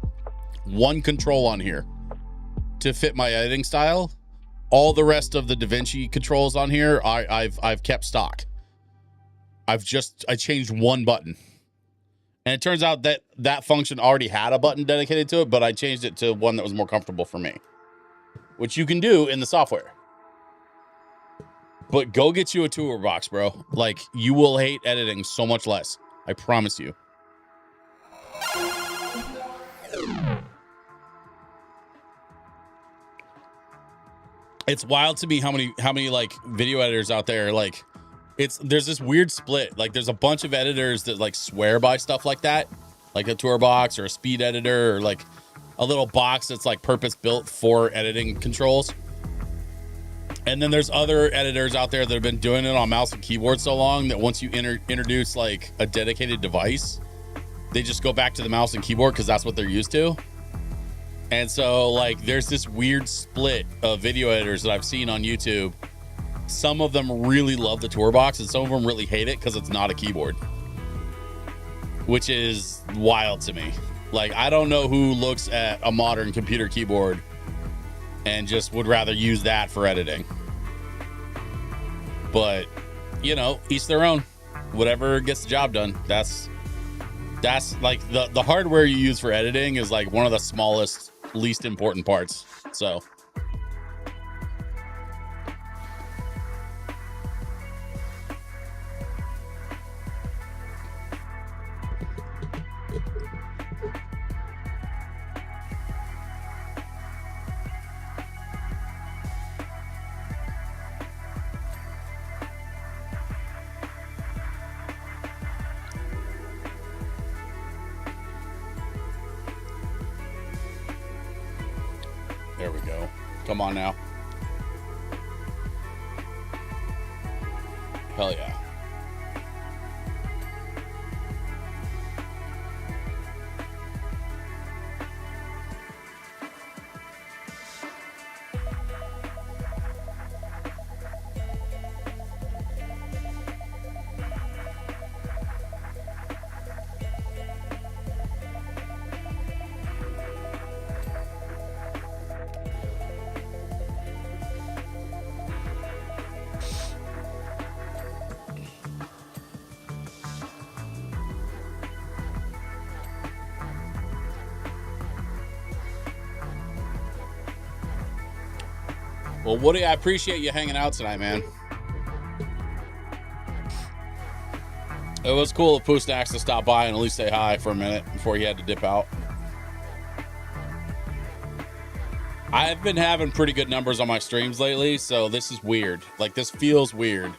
one control on here to fit my editing style. All the rest of the DaVinci controls on here, I've kept stock. I changed one button, and it turns out that function already had a button dedicated to it, but I changed it to one that was more comfortable for me, which you can do in the software. But go get you a Tour Box, bro. Like you will hate editing so much less. I promise you. It's wild to me how many like video editors out there like there's this weird split. Like there's a bunch of editors that like swear by stuff like that, like a tour box or a speed editor or like a little box that's like purpose built for editing controls. And then there's other editors out there that have been doing it on mouse and keyboard so long that once you introduce like a dedicated device, they just go back to the mouse and keyboard because that's what they're used to. And so like there's this weird split of video editors that I've seen on YouTube. Some of them really love the tour box and some of them really hate it because it's not a keyboard, which is wild to me. Like I don't know who looks at a modern computer keyboard and just would rather use that for editing. But, you know, each their own. Whatever gets the job done. That's like the hardware you use for editing is like one of the smallest, least important parts. So there we go. Come on now. Hell yeah. Well, Woody, I appreciate you hanging out tonight, man. It was cool of Pooh Snacks to stop by and at least say hi for a minute before he had to dip out. I've been having pretty good numbers on my streams lately, so this is weird. Like, this feels weird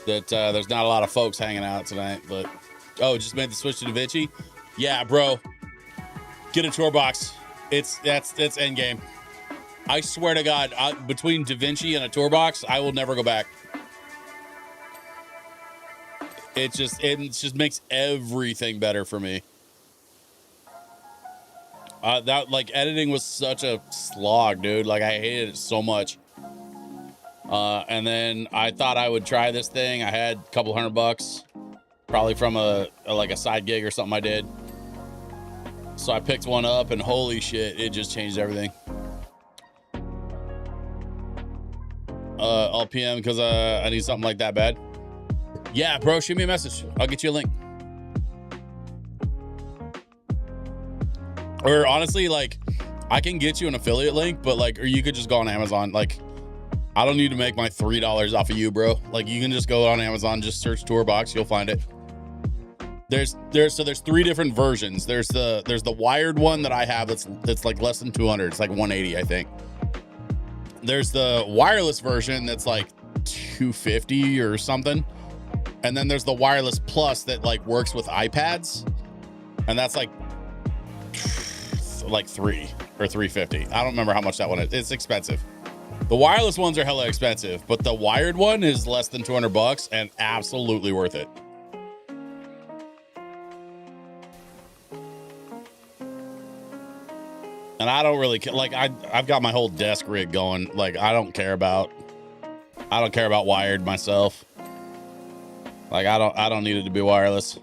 that there's not a lot of folks hanging out tonight. But, oh, just made the switch to DaVinci? Yeah, bro. Get a tour box. It's endgame. I swear to God, between DaVinci and a tour box, I will never go back. It just makes everything better for me. That like editing was such a slog, dude. Like I hated it so much. And then I thought I would try this thing. I had a couple $100, probably from a side gig or something I did. So I picked one up, and holy shit, it just changed everything. All PM because I need something like that bad. Yeah, bro, shoot me a message. I'll get you a link. Or honestly, like, I can get you an affiliate link, but like, or you could just go on Amazon. Like, I don't need to make my $3 off of you, bro. Like, you can just go on Amazon, just search tour box, you'll find it. There's 3 different versions. There's the wired one that I have that's like less than 200. It's like 180, I think. There's the wireless version that's like 250 or something. And then there's the wireless plus that like works with iPads. And that's like 3 or 350. I don't remember how much that one is. It's expensive. The wireless ones are hella expensive, but the wired one is less than $200 and absolutely worth it. And I don't really care. Like I've got my whole desk rig going. Like I don't care about wired myself. Like I don't need it to be wireless.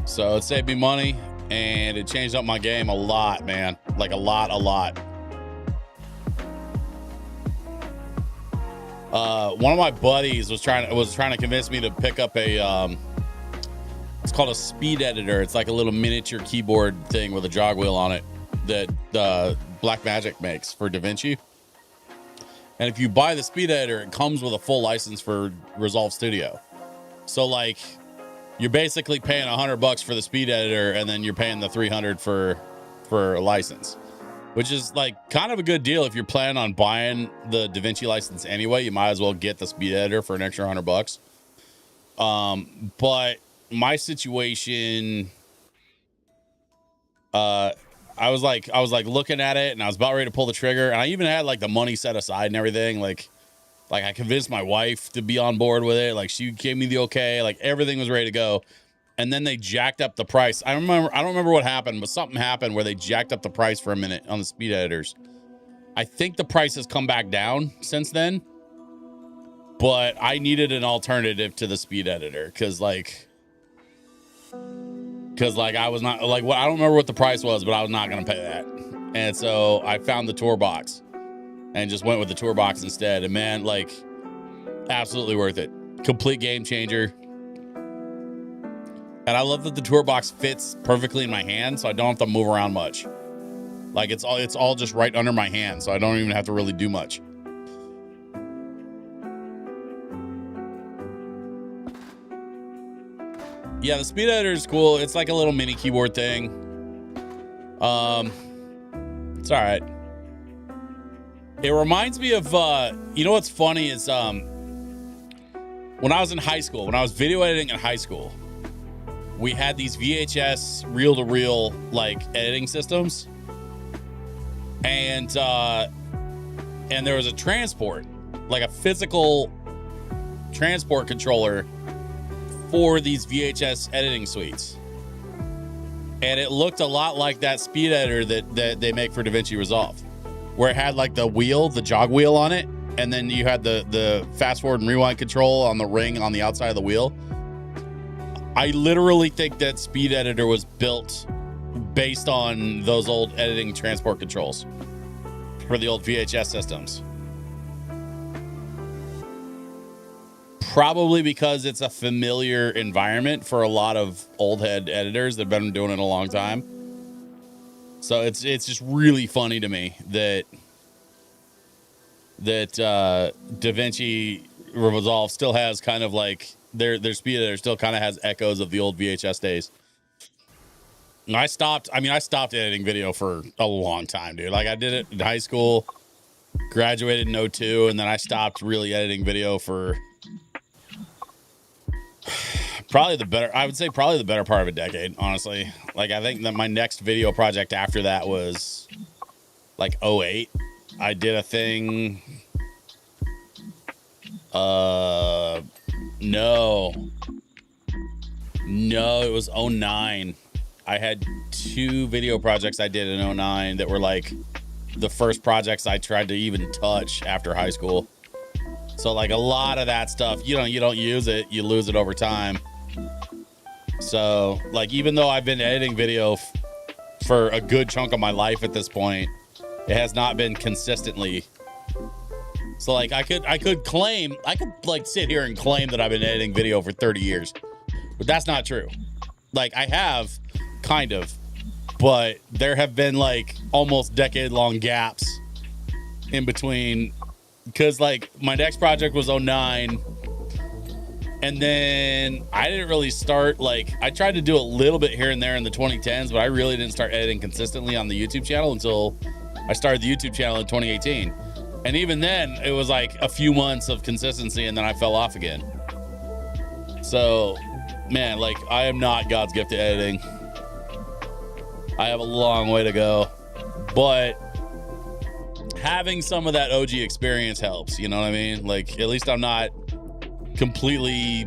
So it saved me money and it changed up my game a lot, man. Like a lot. One of my buddies was trying to convince me to pick up a it's called a speed editor. It's like a little miniature keyboard thing with a jog wheel on it that Blackmagic makes for DaVinci. And if you buy the speed editor, it comes with a full license for Resolve Studio. So like you're basically paying $100 for the speed editor and then you're paying the $300 for a license. which is like kind of a good deal. If you're planning on buying the DaVinci license anyway, you might as well get the speed editor for an extra $100. But my situation, I was like looking at it and I was about ready to pull the trigger, and I even had like the money set aside and everything. Like I convinced my wife to be on board with it. Like she gave me the okay, like everything was ready to go. And then they jacked up the price. I don't remember what happened, but something happened where they jacked up the price for a minute on the speed editors. I think the price has come back down since then, but I needed an alternative to the speed editor because I was not like, well, I don't remember what the price was, but I was not going to pay that. And so I found the tour box and just went with the tour box instead. And man, like absolutely worth it. Complete game changer. And I love that the tour box fits perfectly in my hand, so I don't have to move around much. Like it's all just right under my hand, so I don't even have to really do much. Yeah, the speed editor is cool. It's like a little mini keyboard thing. It's all right. It reminds me of you know what's funny is when I was in high school, when I was video editing in high school, we had these VHS reel-to-reel like editing systems, and there was a transport, like a physical transport controller for these VHS editing suites, and it looked a lot like that speed editor that they make for DaVinci Resolve, where it had like the wheel, the jog wheel on it, and then you had the fast forward and rewind control on the ring on the outside of the wheel. I literally think that speed editor was built based on those old editing transport controls for the old VHS systems. Probably because it's a familiar environment for a lot of old head editors that have been doing it a long time. So it's just really funny to me that DaVinci Resolve still has kind of like their speed editor still kind of has echoes of the old VHS days. And I stopped editing video for a long time, dude. Like I did it in high school, graduated in 02, and then I stopped really editing video for probably the better part of a decade, honestly. Like I think that my next video project after that was like 08. I did a thing. No, it was 09. I had 2 video projects I did in 09 that were like the first projects I tried to even touch after high school. So like a lot of that stuff, you don't use it, you lose it over time. So like, even though I've been editing video for a good chunk of my life at this point, it has not been consistently. So like I could like sit here and claim that I've been editing video for 30 years, but that's not true. Like I have kind of, but there have been like almost decade-long gaps in between, because like my next project was 09, and then I didn't really start, like I tried to do a little bit here and there in the 2010s, but I really didn't start editing consistently on the YouTube channel until I started the YouTube channel in 2018. And even then it was like a few months of consistency and then I fell off again. So man, like I am not God's gift to editing. I have a long way to go, but having some of that OG experience helps, you know what I mean? Like at least I'm not completely,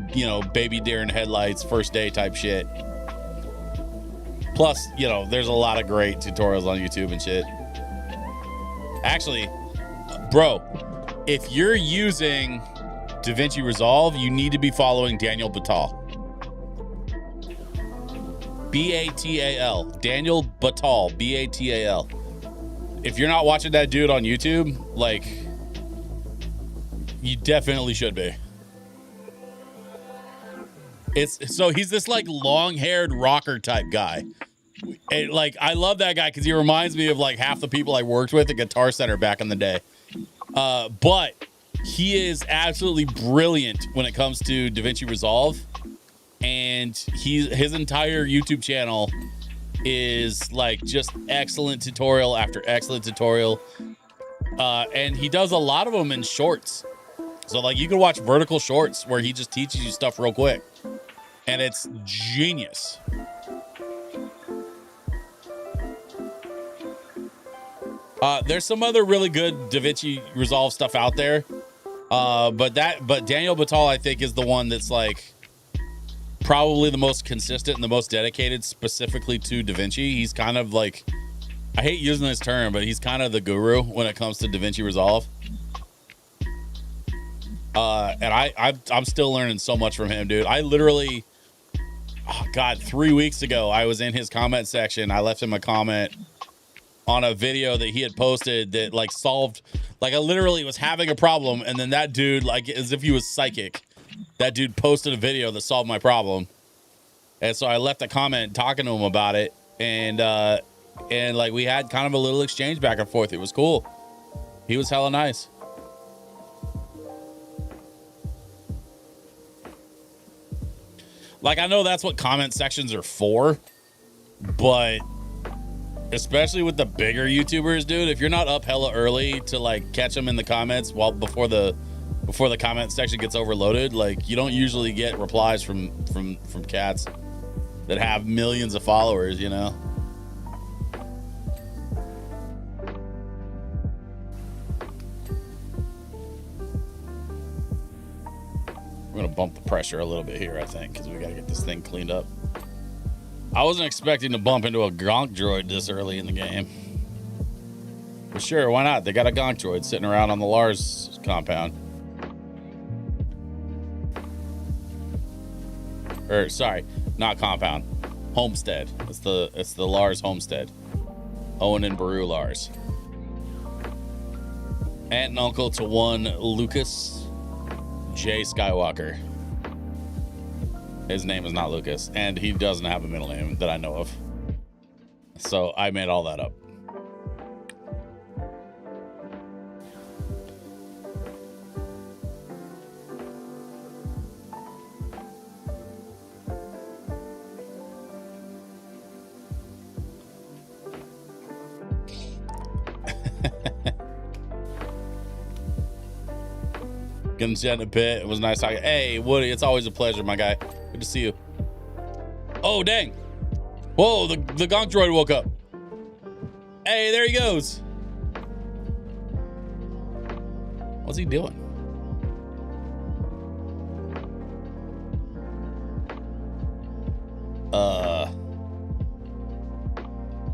baby deer in headlights, first day type shit. Plus, there's a lot of great tutorials on YouTube and shit. Actually, bro, if you're using DaVinci Resolve, you need to be following Daniel Batal. B-A-T-A-L. Daniel Batal. B-A-T-A-L. If you're not watching that dude on YouTube, like, you definitely should be. So he's this like long-haired rocker type guy. And, like, I love that guy because he reminds me of like half the people I worked with at Guitar Center back in the day. But he is absolutely brilliant when it comes to DaVinci Resolve, and his entire YouTube channel is like just excellent tutorial after excellent tutorial. And he does a lot of them in shorts. So like you can watch vertical shorts where he just teaches you stuff real quick. And it's genius. There's some other really good DaVinci Resolve stuff out there. But Daniel Batal, I think, is the one that's like probably the most consistent and the most dedicated specifically to DaVinci. He's kind of like, I hate using this term, but he's kind of the guru when it comes to DaVinci Resolve. And I'm still learning so much from him, dude. I literally, oh God, 3 weeks ago, I was in his comment section. I left him a comment on a video that he had posted that like solved, like I literally was having a problem. And then that dude, like as if he was psychic, that dude posted a video that solved my problem. And so I left a comment talking to him about it. And like we had kind of a little exchange back and forth. It was cool. He was hella nice. Like, I know that's what comment sections are for, but especially with the bigger YouTubers, dude, if you're not up hella early to like catch them in the comments before the comment section gets overloaded, like you don't usually get replies from cats that have millions of followers, you know? I'm gonna bump the pressure a little bit here, I think, because we gotta get this thing cleaned up. I wasn't expecting to bump into a gonk droid this early in the game. But sure, why not? They got a gonk droid sitting around on the Lars compound. Or sorry, not compound. Homestead. It's the Lars homestead. Owen and Baru Lars. Aunt and uncle to one Lucas J. Skywalker. His name is not Lucas, and he doesn't have a middle name that I know of. So I made all that up. Getting chat in a bit. It was nice talking. Hey, Woody, it's always a pleasure, my guy. Good to see you. Oh, dang. Whoa, the gonk droid woke up. Hey, there he goes. What's he doing?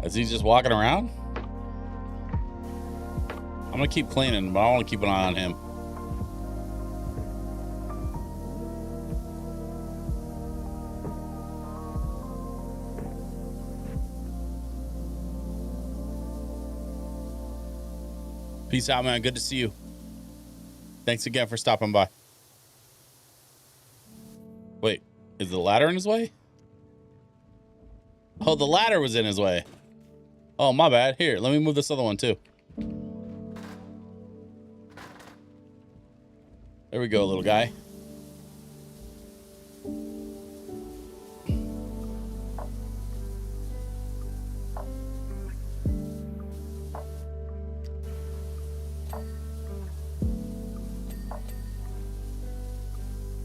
Is he just walking around? I'm gonna keep cleaning, but I want to keep an eye on him. Peace out, man. Good to see you. Thanks again for stopping by. Wait, is the ladder in his way? Oh, the ladder was in his way. Oh, my bad. Here, let me move this other one too. There we go, little guy.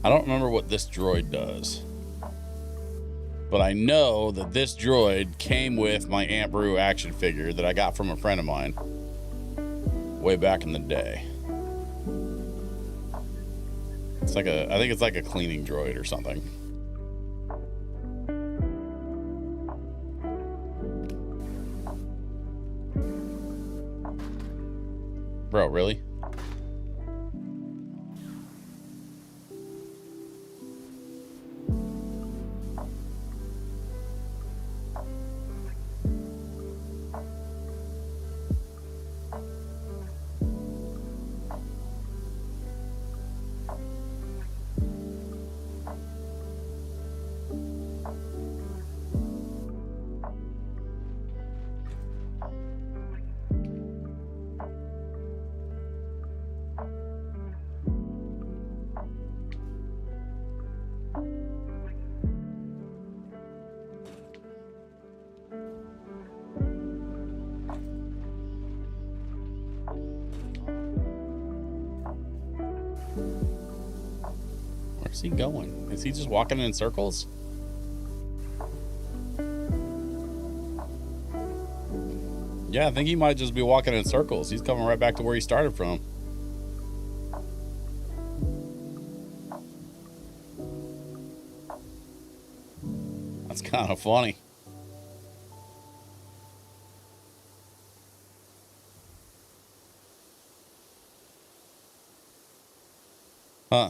I don't remember what this droid does, but I know that this droid came with my Aunt Brew action figure that I got from a friend of mine way back in the day. It's like I think it's like a cleaning droid or something. Bro, really? Where's he going? Is he just walking in circles? Yeah, I think he might just be walking in circles. He's coming right back to where he started from. That's kind of funny. Huh.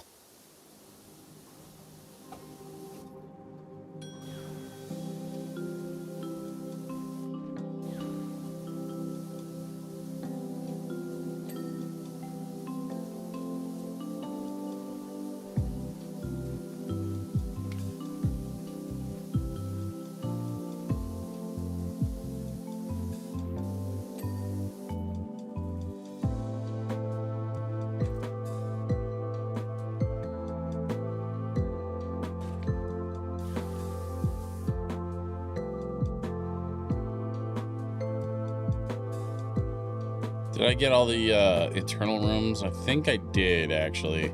Did I get all the internal rooms? I think I did, actually.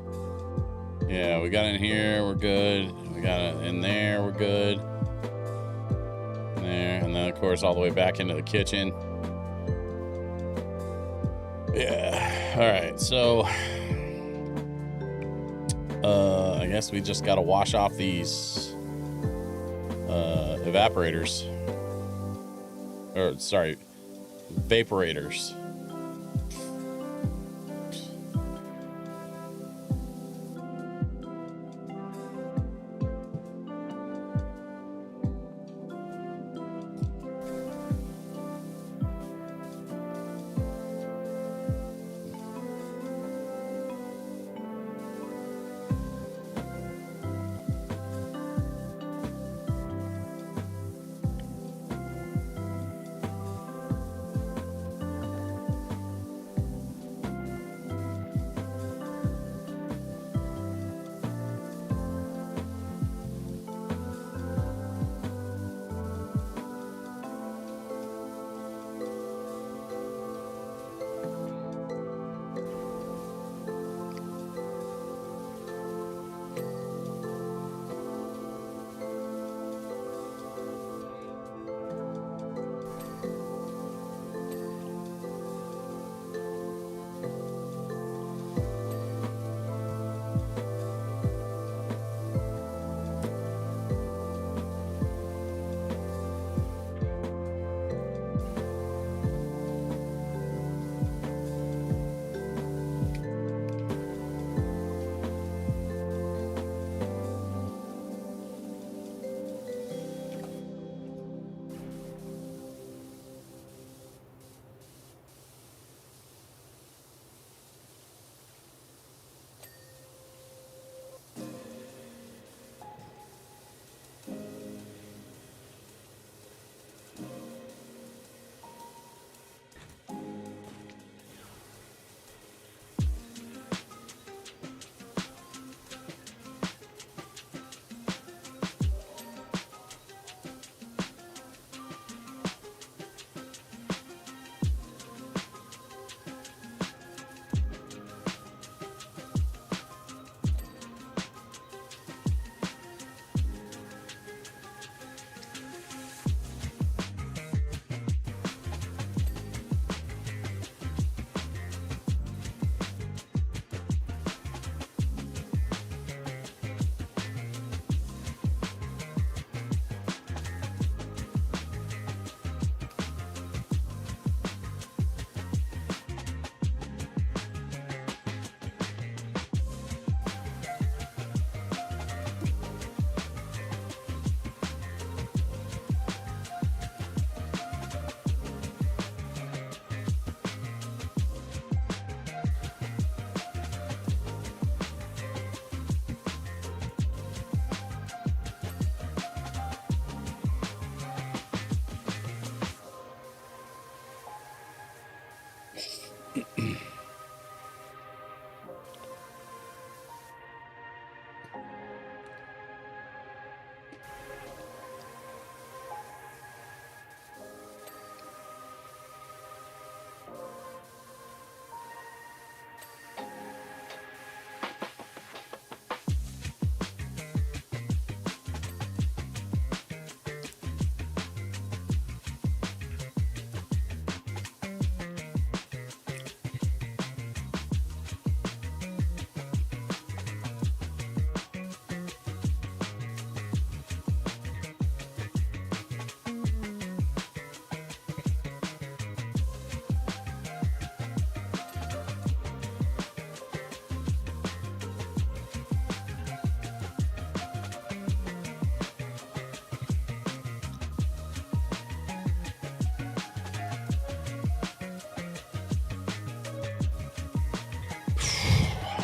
Yeah, we got in here, we're good. We got it in there, we're good. In there, and then of course all the way back into the kitchen. Yeah. All right, so I guess we just got to wash off these evaporators. Or sorry, vaporators.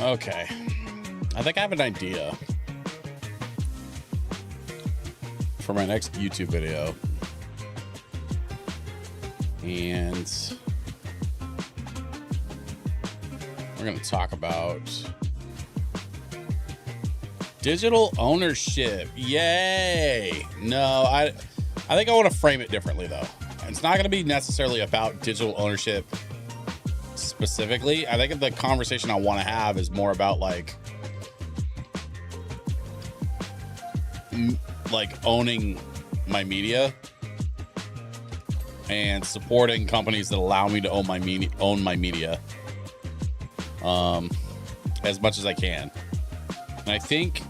Okay. I think I have an idea for my next YouTube video. And we're going to talk about digital ownership. Yay. No, I think I want to frame it differently, though. It's not going to be necessarily about digital ownership specifically. I think the conversation I want to have is more about like owning my media and supporting companies that allow me to own my media as much as I can. And I think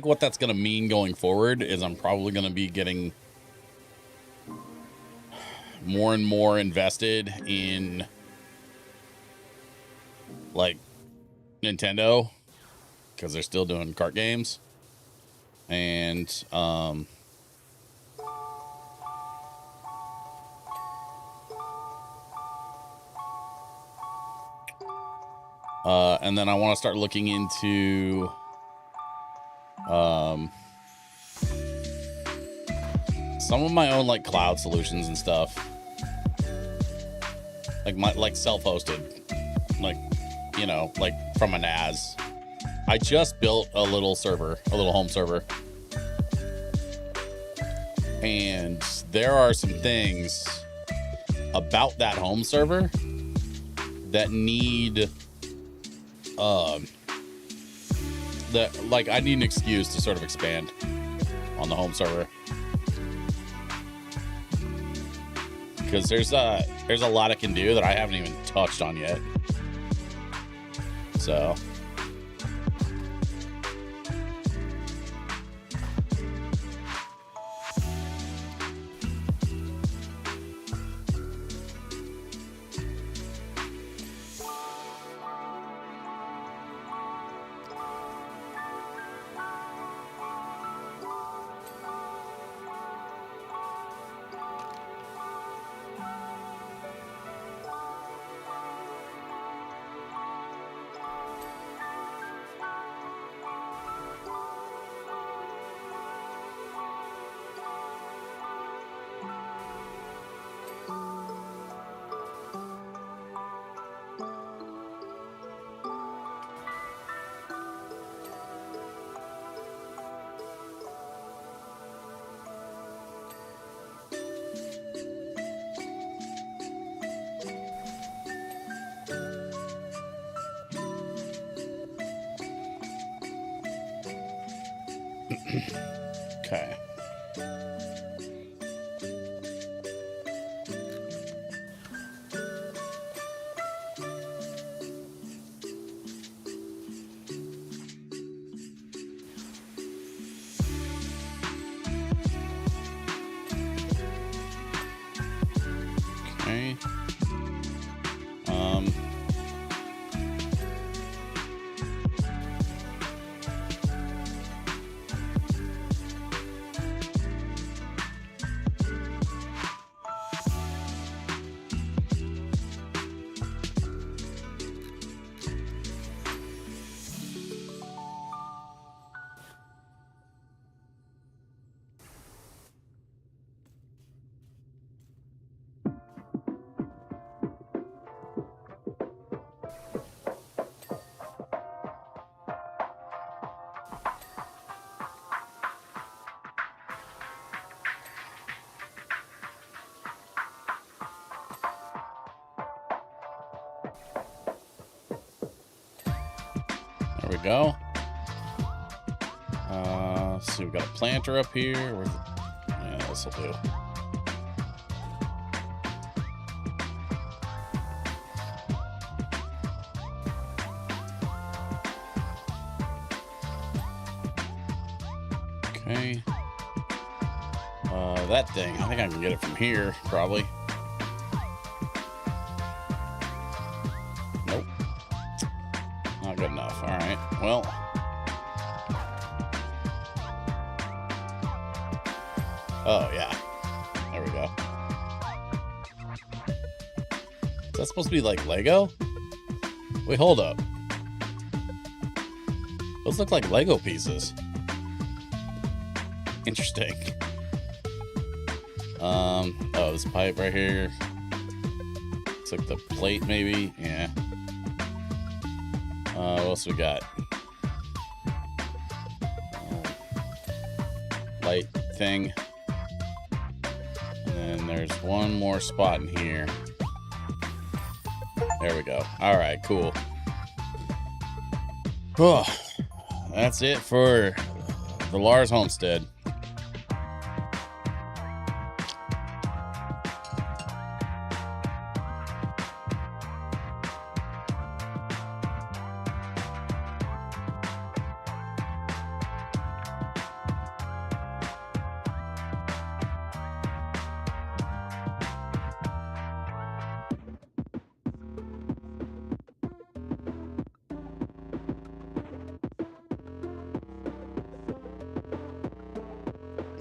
what that's going to mean going forward is I'm probably going to be getting more and more invested in like Nintendo, because they're still doing kart games, and and then I want to start looking into some of my own like cloud solutions and stuff, like self-hosted, like, you know, like from a NAS. I just built a little home server, and there are some things about that home server that need that, like, I need an excuse to sort of expand on the home server, because there's a lot it can do that I haven't even touched on yet. So okay. Okay. There we go. Let's see, we've got a planter up here. Yeah, this will do. Okay. That thing, I think I can get it from here, probably. Nope. Not good enough. All right. Well. Oh, yeah. There we go. that supposed to be like Lego? Wait, hold up. Those look like Lego pieces. Interesting. Oh, this pipe right here. Looks like the plate, maybe. Yeah. What else we got? Light thing. And then there's one more spot in here. There we go. All right, cool. Oh, that's it for the Lars homestead.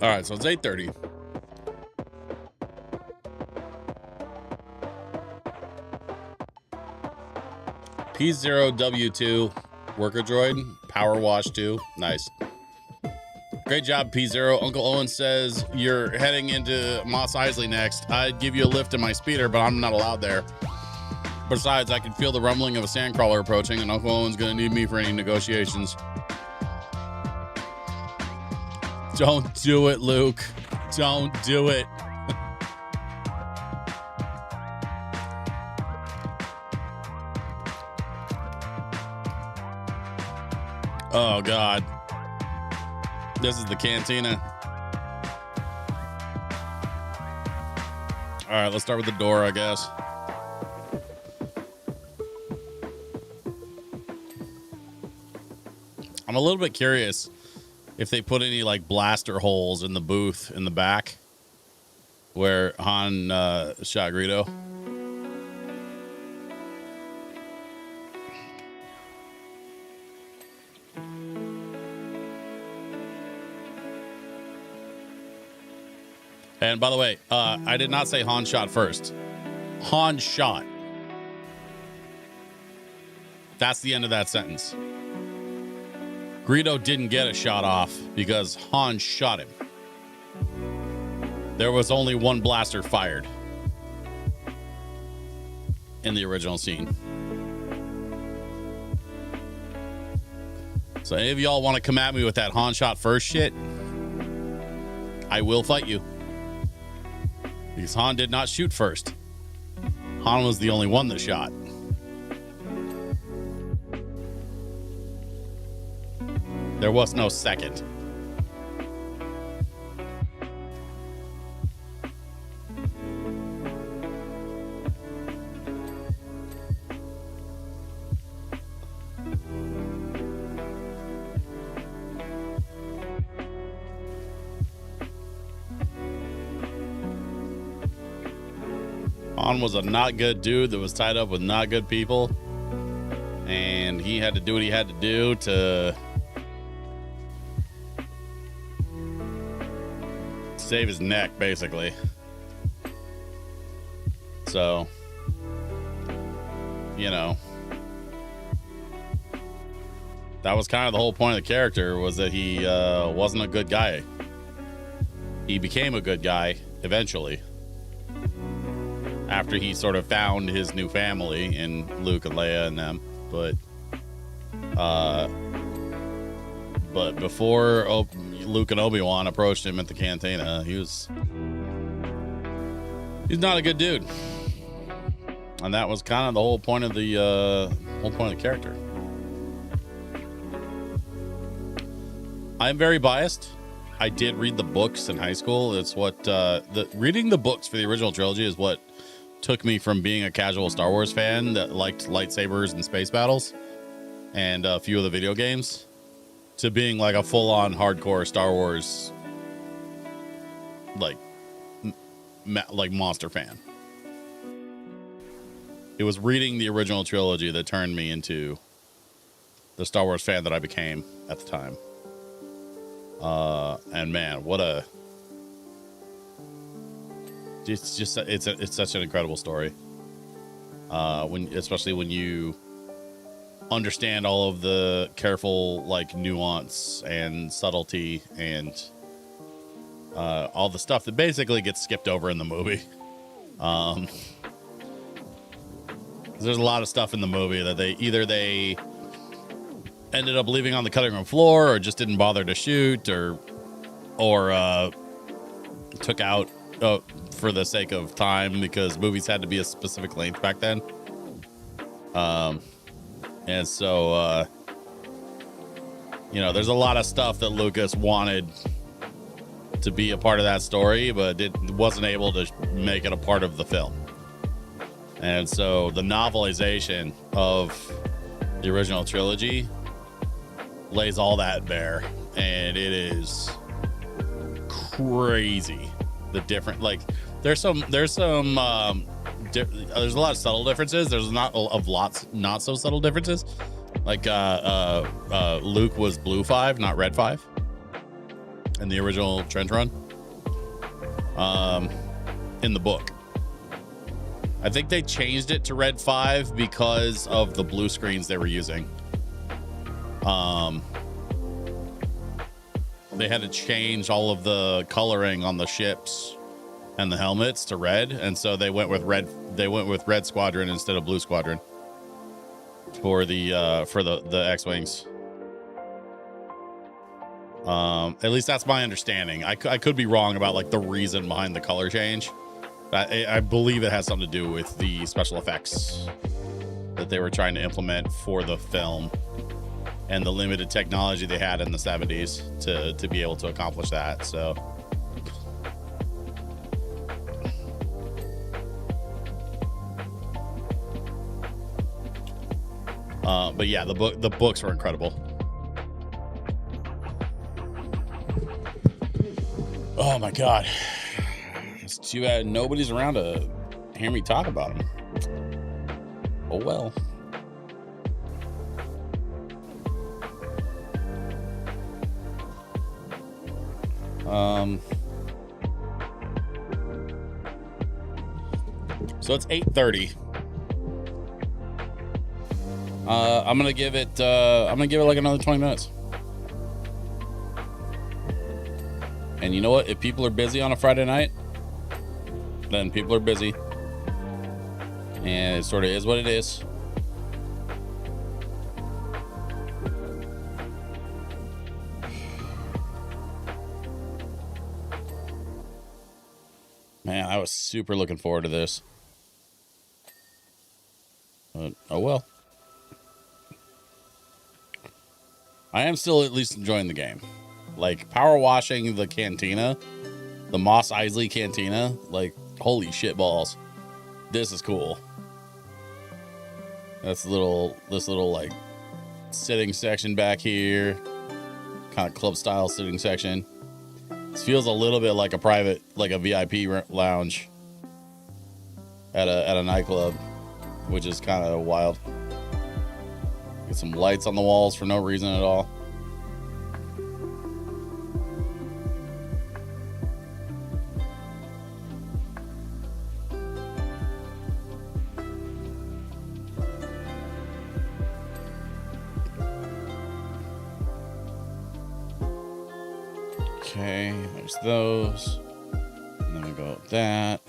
All right, so it's 8:30. P0W2 worker droid, Powerwash 2. Nice. Great job, P0. Uncle Owen says you're heading into Mos Eisley next. I'd give you a lift in my speeder, but I'm not allowed there. Besides, I can feel the rumbling of a sandcrawler approaching, and Uncle Owen's gonna need me for any negotiations. Don't do it, Luke. Don't do it. Oh, God. This is the cantina. All right, let's start with the door, I guess. I'm a little bit curious if they put any like blaster holes in the booth in the back where Han shot Greedo. And by the way, I did not say Han shot first. Han shot. That's the end of that sentence. Greedo didn't get a shot off because Han shot him. There was only one blaster fired in the original scene. So any of y'all want to come at me with that Han shot first shit, I will fight you. Because Han did not shoot first. Han was the only one that shot. There was no second. Han was a not good dude that was tied up with not good people. And he had to do what he had to do to save his neck, basically. So, you know, that was kind of the whole point of the character, was that he wasn't a good guy. He became a good guy eventually, after he sort of found his new family in Luke and Leia and them. But before Luke and Obi-Wan approached him at the cantina, he's not a good dude, and that was kind of the whole point of the character. I'm very biased. I did read the books in high school. It's what reading the books for the original trilogy is what took me from being a casual Star Wars fan that liked lightsabers and space battles and a few of the video games to being like a full-on hardcore Star Wars like monster fan. It was reading the original trilogy that turned me into the Star Wars fan that I became at the time. And man, it's such an incredible story. especially when you understand all of the careful like nuance and subtlety and all the stuff that basically gets skipped over in the movie. There's a lot of stuff in the movie that they ended up leaving on the cutting room floor, or just didn't bother to shoot, or took out for the sake of time, because movies had to be a specific length back then. And so, there's a lot of stuff that Lucas wanted to be a part of that story, but it wasn't able to make it a part of the film. And so the novelization of the original trilogy lays all that bare, and it is crazy. The different, like, there's a lot of subtle differences. There's not so subtle differences. Like Luke was Blue 5, not Red 5 in the original Trench Run. In the book, I think they changed it to Red 5 because of the blue screens they were using. They had to change all of the coloring on the ships and the helmets to red, and so they went with red. They went with Red Squadron instead of Blue Squadron for the X-wings. At least that's my understanding. I could be wrong about like the reason behind the color change. I believe it has something to do with the special effects that they were trying to implement for the film and the limited technology they had in the 70s to be able to accomplish that. So but yeah, the books were incredible. Oh my god, it's too bad nobody's around to hear me talk about them. Oh well. So it's 8:30. I'm gonna give it like another 20 minutes. And you know what? If people are busy on a Friday night, then people are busy. And it sort of is what it is. Man, I was super looking forward to this. But, oh well. I am still at least enjoying the game. Like, power washing the cantina, the Mos Eisley cantina, like, holy shit balls. This is cool. That's this little like sitting section back here, kind of club style sitting section. This feels a little bit like a private, like a VIP lounge at a nightclub, which is kind of wild. Get some lights on the walls for no reason at all. Okay, there's those. And then we go with that.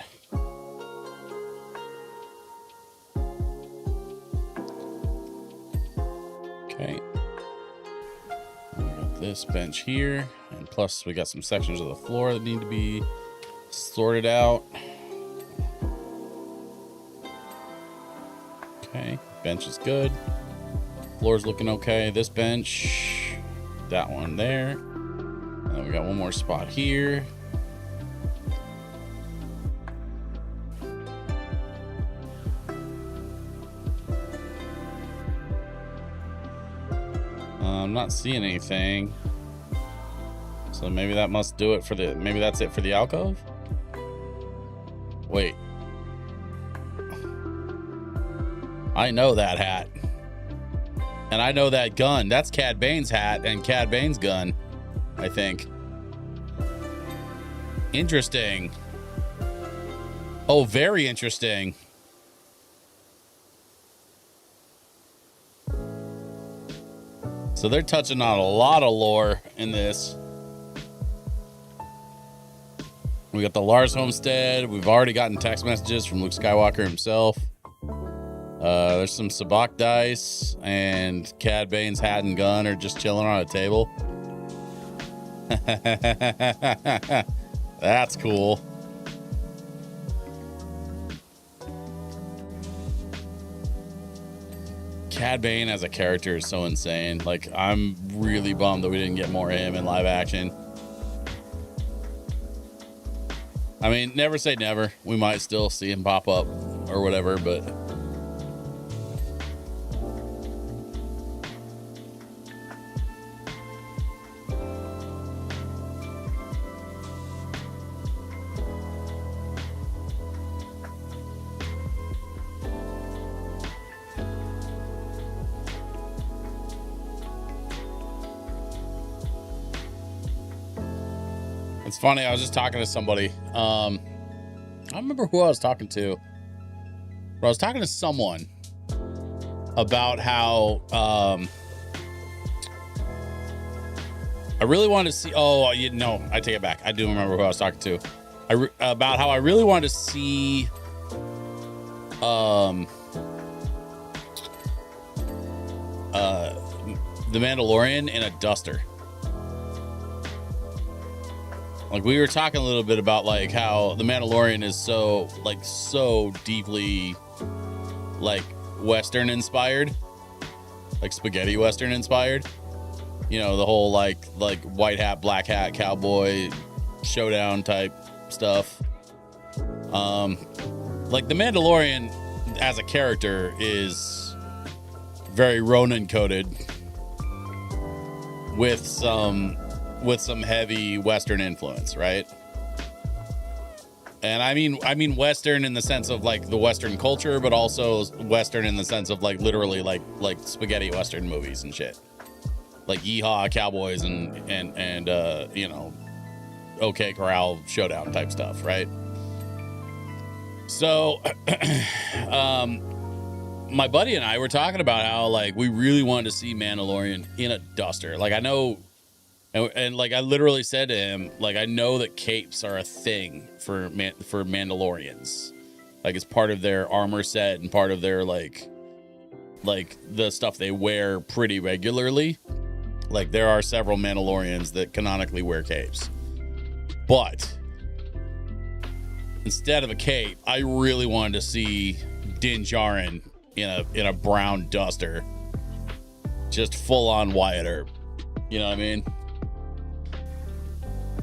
Okay. And we got this bench here. And plus we got some sections of the floor that need to be sorted out. Okay, bench is good. Floor's looking okay. This bench, that one there. And we got one more spot here. I'm not seeing anything. So maybe that must do it for the, maybe that's it for the alcove? Wait. I know that hat. And I know that gun. That's Cad Bane's hat and Cad Bane's gun, I think. Interesting. Oh, very interesting. So they're touching on a lot of lore in this. We got the Lars homestead. We've already gotten text messages from Luke Skywalker himself. There's some Sabacc dice, and Cad Bane's hat and gun are just chilling on a table. That's cool. Cad Bane as a character is so insane. Like, I'm really bummed that we didn't get more of him in live action. I mean, never say never. We might still see him pop up or whatever, but it's funny. I was just talking to somebody. I don't remember who I was talking to, but I was talking to someone about how I really wanted to see. Oh, you know, I take it back. I do remember who I was talking to. About how I really wanted to see The Mandalorian in a duster. Like, we were talking a little bit about like how The Mandalorian is so deeply like Western inspired, like spaghetti Western inspired. You know, the whole like white hat, black hat, cowboy showdown type stuff. Like The Mandalorian as a character is very Ronin coded with some heavy Western influence, right? And I mean Western in the sense of like the Western culture, but also Western in the sense of like literally like spaghetti Western movies and shit, like Yeehaw Cowboys and you know, OK Corral showdown type stuff, right? So my buddy and I were talking about how like we really wanted to see Mandalorian in a duster. Like, I know. And like I literally said to him, like, I know that capes are a thing for Mandalorians, like it's part of their armor set and part of their like the stuff they wear pretty regularly. Like, there are several Mandalorians that canonically wear capes, but instead of a cape, I really wanted to see Din Djarin in a brown duster, just full on Wyatt Earp. You know what I mean?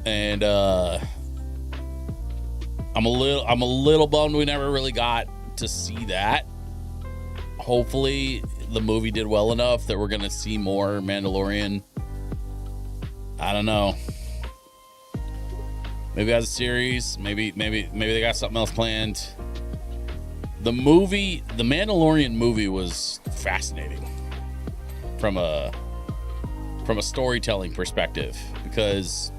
And I'm a little bummed we never really got to see that. Hopefully the movie did well enough that we're gonna see more Mandalorian. I don't know. Maybe as a series, maybe they got something else planned. The Mandalorian movie was fascinating from a storytelling perspective, because,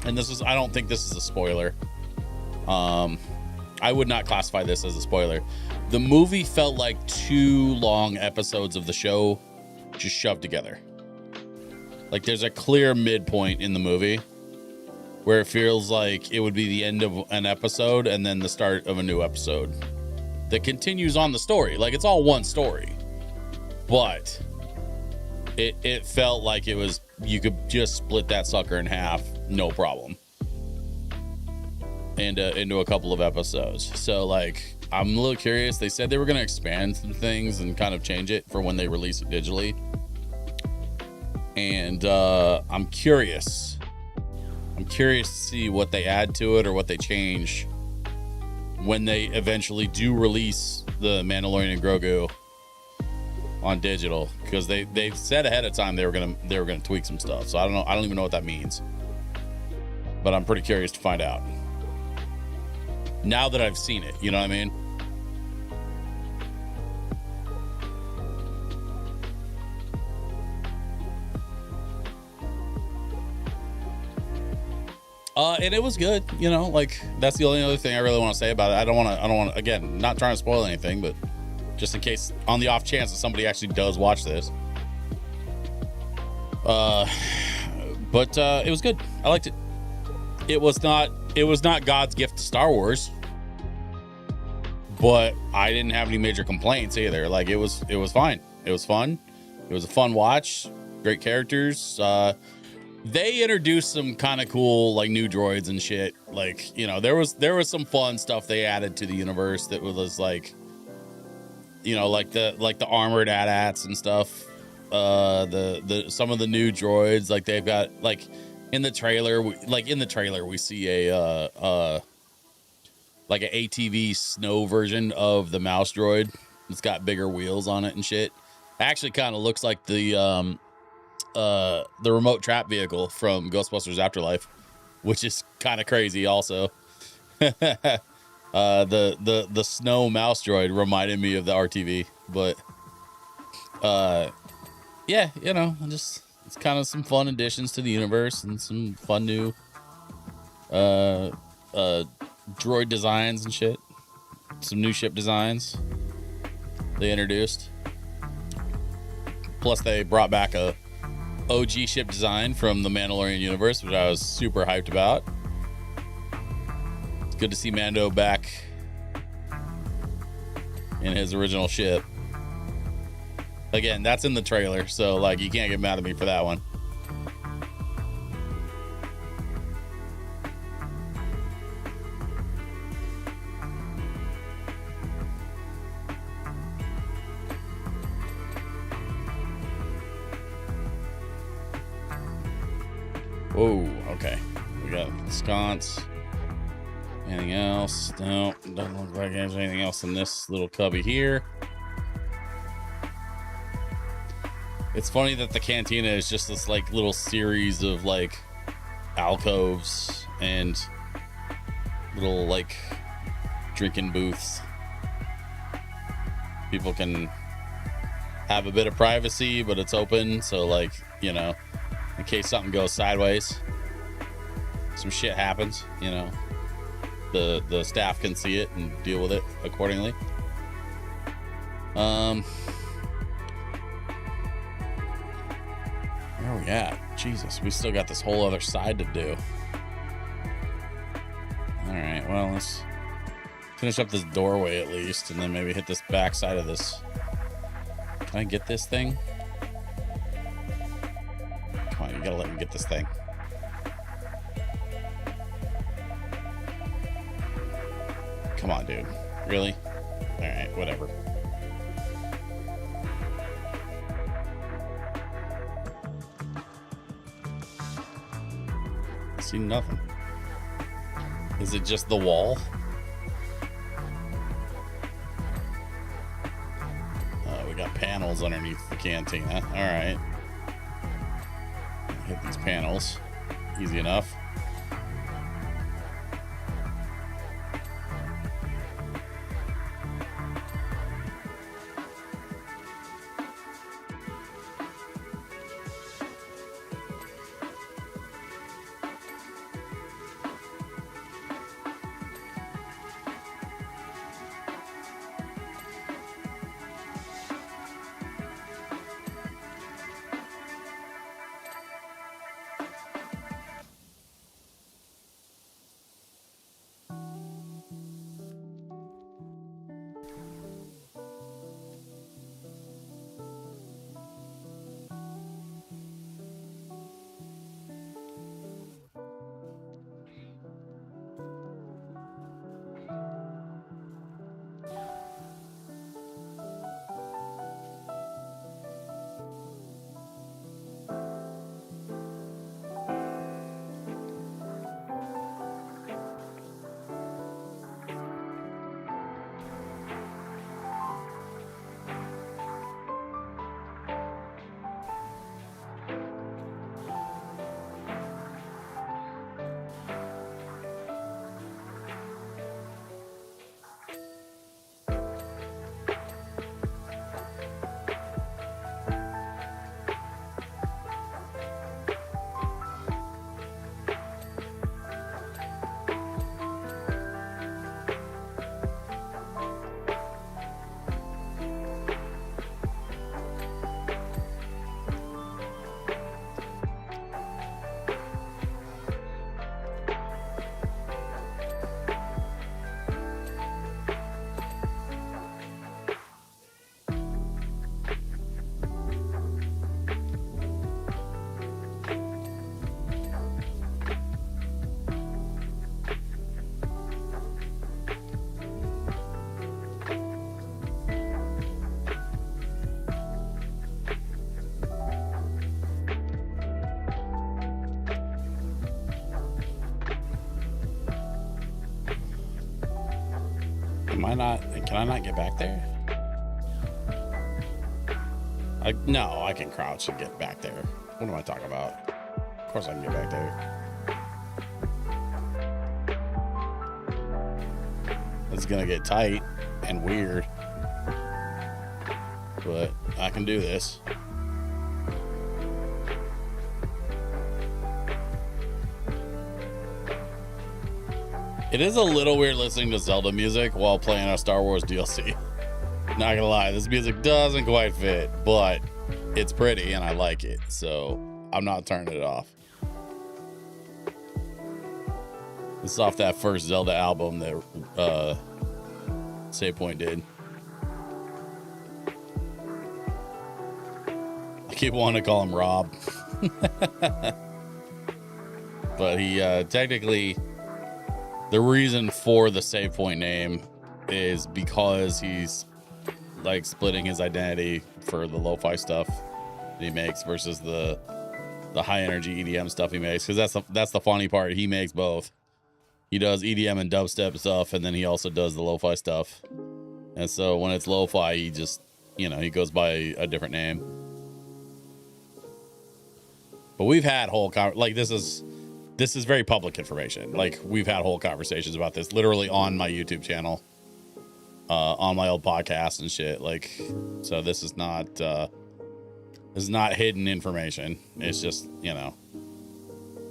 and I don't think this is a spoiler. I would not classify this as a spoiler. The movie felt like 2 long episodes of the show just shoved together. Like, there's a clear midpoint in the movie where it feels like it would be the end of an episode and then the start of a new episode that continues on the story. Like, it's all one story, but it felt like it was, you could just split that sucker in half, no problem, and into a couple of episodes. So like, I'm a little curious. They said they were going to expand some things and kind of change it for when they release it digitally, and I'm curious to see what they add to it or what they change when they eventually do release the Mandalorian and Grogu on digital, because they said ahead of time they were gonna tweak some stuff. So I don't know. I don't even know what that means, but I'm pretty curious to find out now that I've seen it. You know what I mean? And it was good. You know, like, that's the only other thing I really want to say about it. I don't want to, again, not trying to spoil anything, but just in case, on the off chance that somebody actually does watch this. But it was good. I liked it. It was not God's gift to Star Wars, but I didn't have any major complaints either. Like it was fine. It was fun. It was a fun watch. Great characters. They introduced some kind of cool like new droids and shit. Like, you know, there was some fun stuff they added to the universe that was like, you know, like the armored AT-ATs and stuff. The some of the new droids, like they've got like in the trailer, we see a like an ATV snow version of the mouse droid. It's got bigger wheels on it and shit. Actually kind of looks like the remote trap vehicle from Ghostbusters Afterlife, which is kind of crazy also. The snow mouse droid reminded me of the RTV, but yeah, you know, just it's kind of some fun additions to the universe and some fun new droid designs and shit. Some new ship designs they introduced. Plus they brought back a OG ship design from the Mandalorian universe, which I was super hyped about. It's good to see Mando back in his original ship. Again, that's in the trailer, so like you can't get mad at me for that one. Whoa, okay. We got sconce. Anything else? No, doesn't look like there's anything else in this little cubby here. It's funny that the cantina is just this like little series of like alcoves and little like drinking booths. People can have a bit of privacy, but it's open, so like, you know, in case something goes sideways, some shit happens, you know, the staff can see it and deal with it accordingly. Where are we at? Jesus, we still got this whole other side to do. All right, well, let's finish up this doorway at least, and then maybe hit this back side of this. Can I get this thing? Come on, you gotta let me get this thing. Come on, dude. Really? All right, whatever. I see nothing. Is it just the wall? We got panels underneath the cantina. All right. Hit these panels. Easy enough. Can I not get back there? No, I can crouch and get back there. What am I talking about? Of course I can get back there. It's gonna get tight and weird, but I can do this. It is a little weird listening to Zelda music while playing a Star Wars DLC. Not gonna lie, this music doesn't quite fit, but it's pretty and I like it, so I'm not turning it off. This is off that first Zelda album that Save Point did. I keep wanting to call him Rob. But he technically, the reason for the Save Point name is because he's like splitting his identity for the lo-fi stuff that he makes versus the high energy EDM stuff he makes, because that's the funny part. He makes both. He does EDM and dubstep stuff, and then he also does the lo-fi stuff. And so when it's lo-fi, he just, he goes by a different name. But we've had whole this is very public information. Like, we've had whole conversations about this literally on my YouTube channel, on my old podcast and shit. Like, so this is not hidden information. It's just,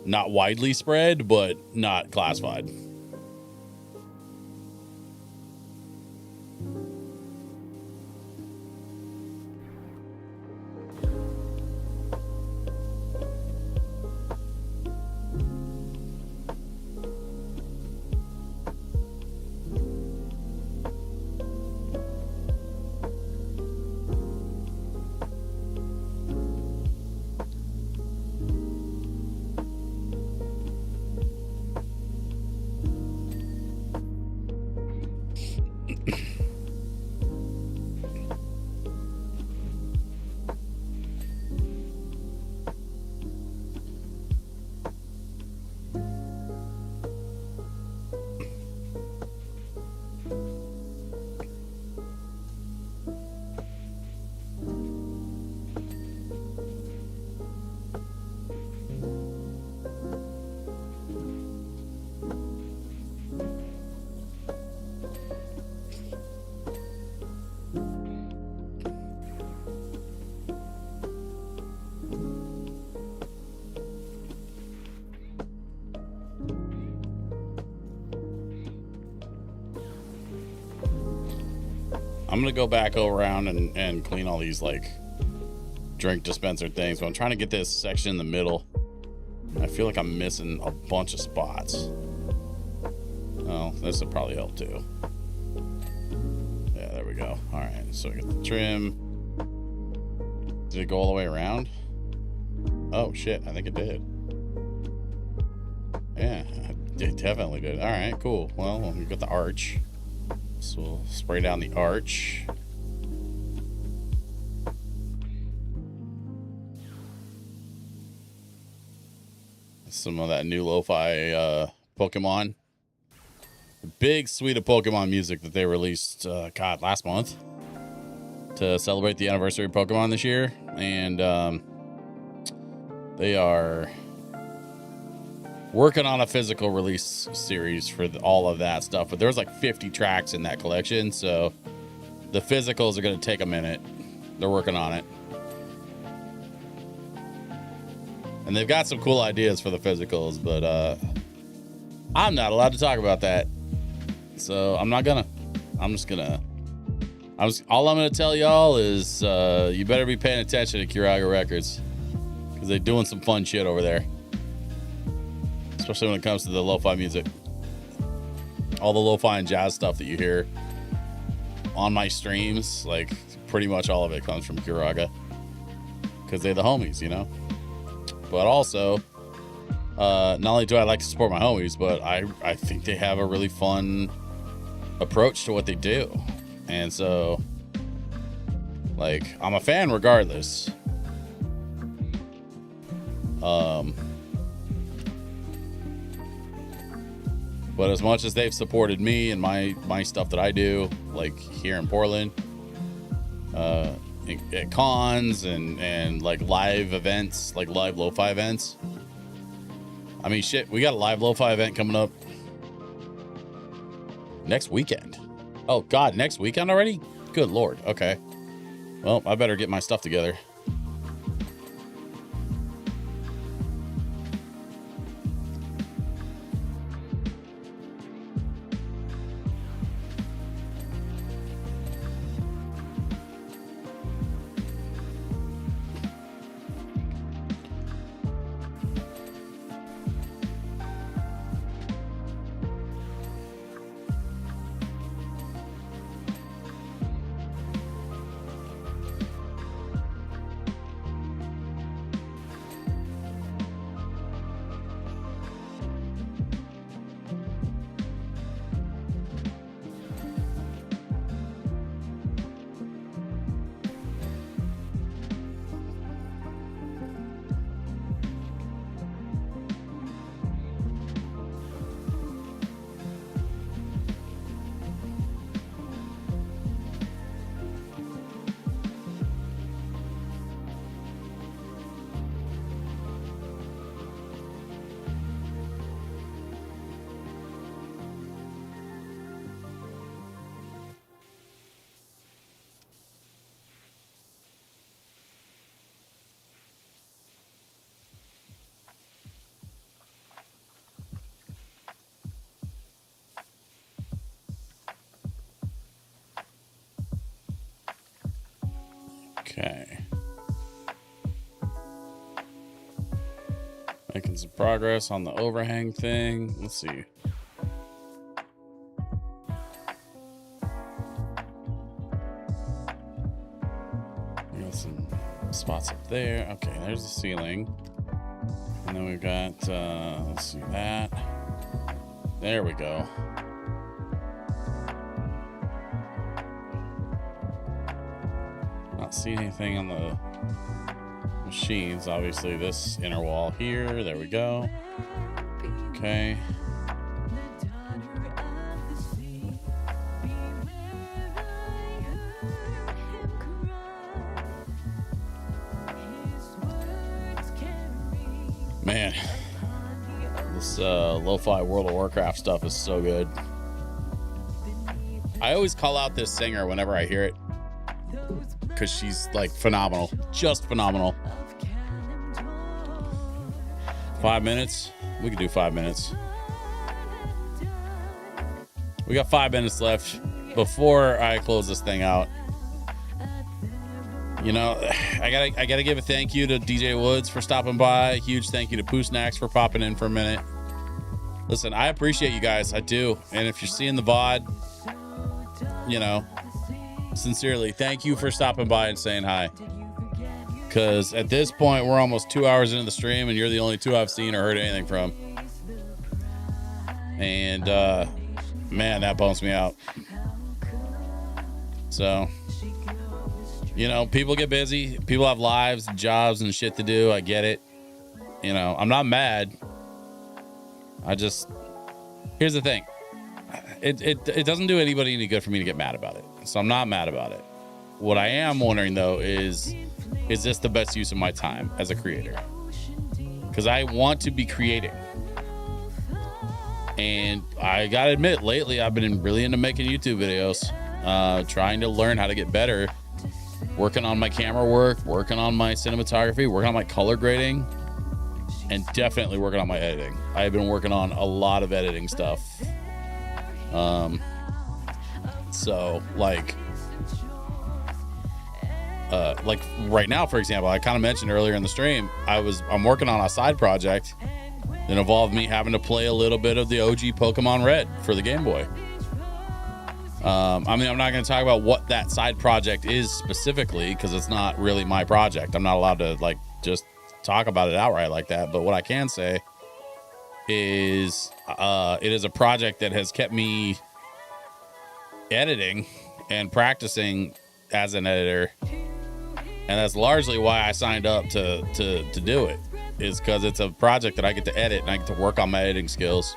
not widely spread, but not classified. I'm gonna go back around and clean all these like drink dispenser things, but I'm trying to get this section in the middle. I feel like I'm missing a bunch of spots. Oh, this would probably help too. Yeah, there we go. All right, so I get the trim. Did it go all the way around? Oh shit, I think it did. Yeah, it definitely did. All right, cool. Well, we got the arch. So we'll spray down the arch. Some of that new lo-fi Pokemon. The big suite of Pokemon music that they released, last month to celebrate the anniversary of Pokemon this year. And they are working on a physical release series for all of that stuff, but there's like 50 tracks in that collection, so the physicals are going to take a minute. They're working on it, and they've got some cool ideas for the physicals, but I'm not allowed to talk about that, so all I'm gonna tell y'all is you better be paying attention to Kiraga Records, because they're doing some fun shit over there. Especially when it comes to the lo-fi music. All the lo-fi and jazz stuff that you hear on my streams, like pretty much all of it comes from Kiraga, because they're the homies, But also, not only do I like to support my homies, but I think they have a really fun approach to what they do. And so, like, I'm a fan regardless. But as much as they've supported me and my stuff that I do, like here in Portland, at cons and like live events, like live lo-fi events. I mean, shit, we got a live lo-fi event coming up next weekend. Oh God, next weekend already? Good Lord. Okay. Well, I better get my stuff together. Okay. Making some progress on the overhang thing. Let's see. We got some spots up there. Okay, there's the ceiling. And then we've got, let's see that. There we go. Not see anything on the machines. Obviously this inner wall here. There we go. Okay. Man, this lo-fi World of Warcraft stuff is so good. I always call out this singer whenever I hear it, because she's like phenomenal, just phenomenal. 5 minutes? We could do 5 minutes. We got 5 minutes left before I close this thing out. You know, I gotta give a thank you to DJ Woods for stopping by. Huge thank you to Poo Snacks for popping in for a minute. Listen, I appreciate you guys, I do. And if you're seeing the VOD, you know, sincerely, thank you for stopping by and saying hi. Because at this point, we're almost 2 hours into the stream, and you're the only two I've seen or heard anything from. And man, that bums me out. So, you know, people get busy. People have lives, jobs, and shit to do. I get it. You know, I'm not mad. I just, here's the thing. It doesn't do anybody any good for me to get mad about it. So I'm not mad about it. What I am wondering, though, is this the best use of my time as a creator? Because I want to be creating. And I gotta admit, lately I've been really into making YouTube videos, trying to learn how to get better, working on my camera work, working on my cinematography, working on my color grading, and definitely working on my editing. I've been working on a lot of editing stuff. So like right now, for example, I kind of mentioned earlier in the stream, I'm working on a side project that involved me having to play a little bit of the OG Pokemon Red for the Game Boy. I mean, I'm not going to talk about what that side project is specifically because it's not really my project. I'm not allowed to like just talk about it outright like that. But what I can say is it is a project that has kept me editing and practicing as an editor, and that's largely why I signed up to do it, is because it's a project that I get to edit and I get to work on my editing skills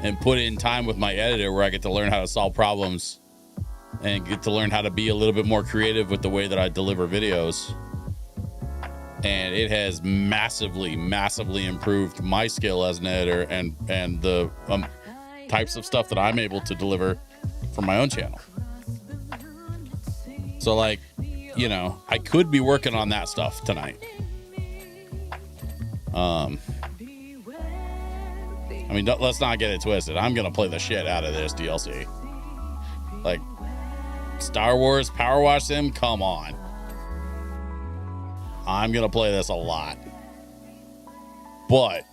and put in time with my editor where I get to learn how to solve problems and get to learn how to be a little bit more creative with the way that I deliver videos. And it has massively improved my skill as an editor and the types of stuff that I'm able to deliver from my own channel. So, like, you know, I could be working on that stuff tonight. I mean, let's not get it twisted. I'm gonna play the shit out of this DLC. Like, Star Wars Powerwash Sim, come on. I'm gonna play this a lot. But,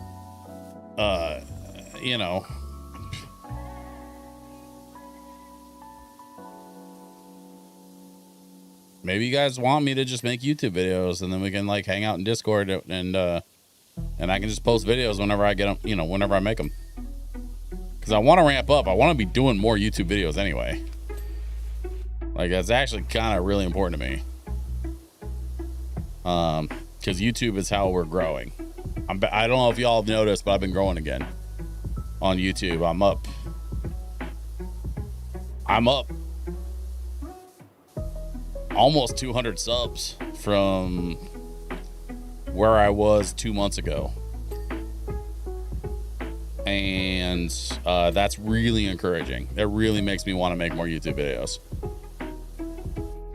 you know, maybe you guys want me to just make YouTube videos and then we can like hang out in Discord and I can just post videos whenever I get them, you know, whenever I make them. Because I want to ramp up. I want to be doing more YouTube videos anyway. Like, that's actually kind of really important to me. Because YouTube is how we're growing. I don't know if y'all have noticed, but I've been growing again on YouTube. I'm up almost 200 subs from where I was 2 months ago. And that's really encouraging. It really makes me want to make more YouTube videos.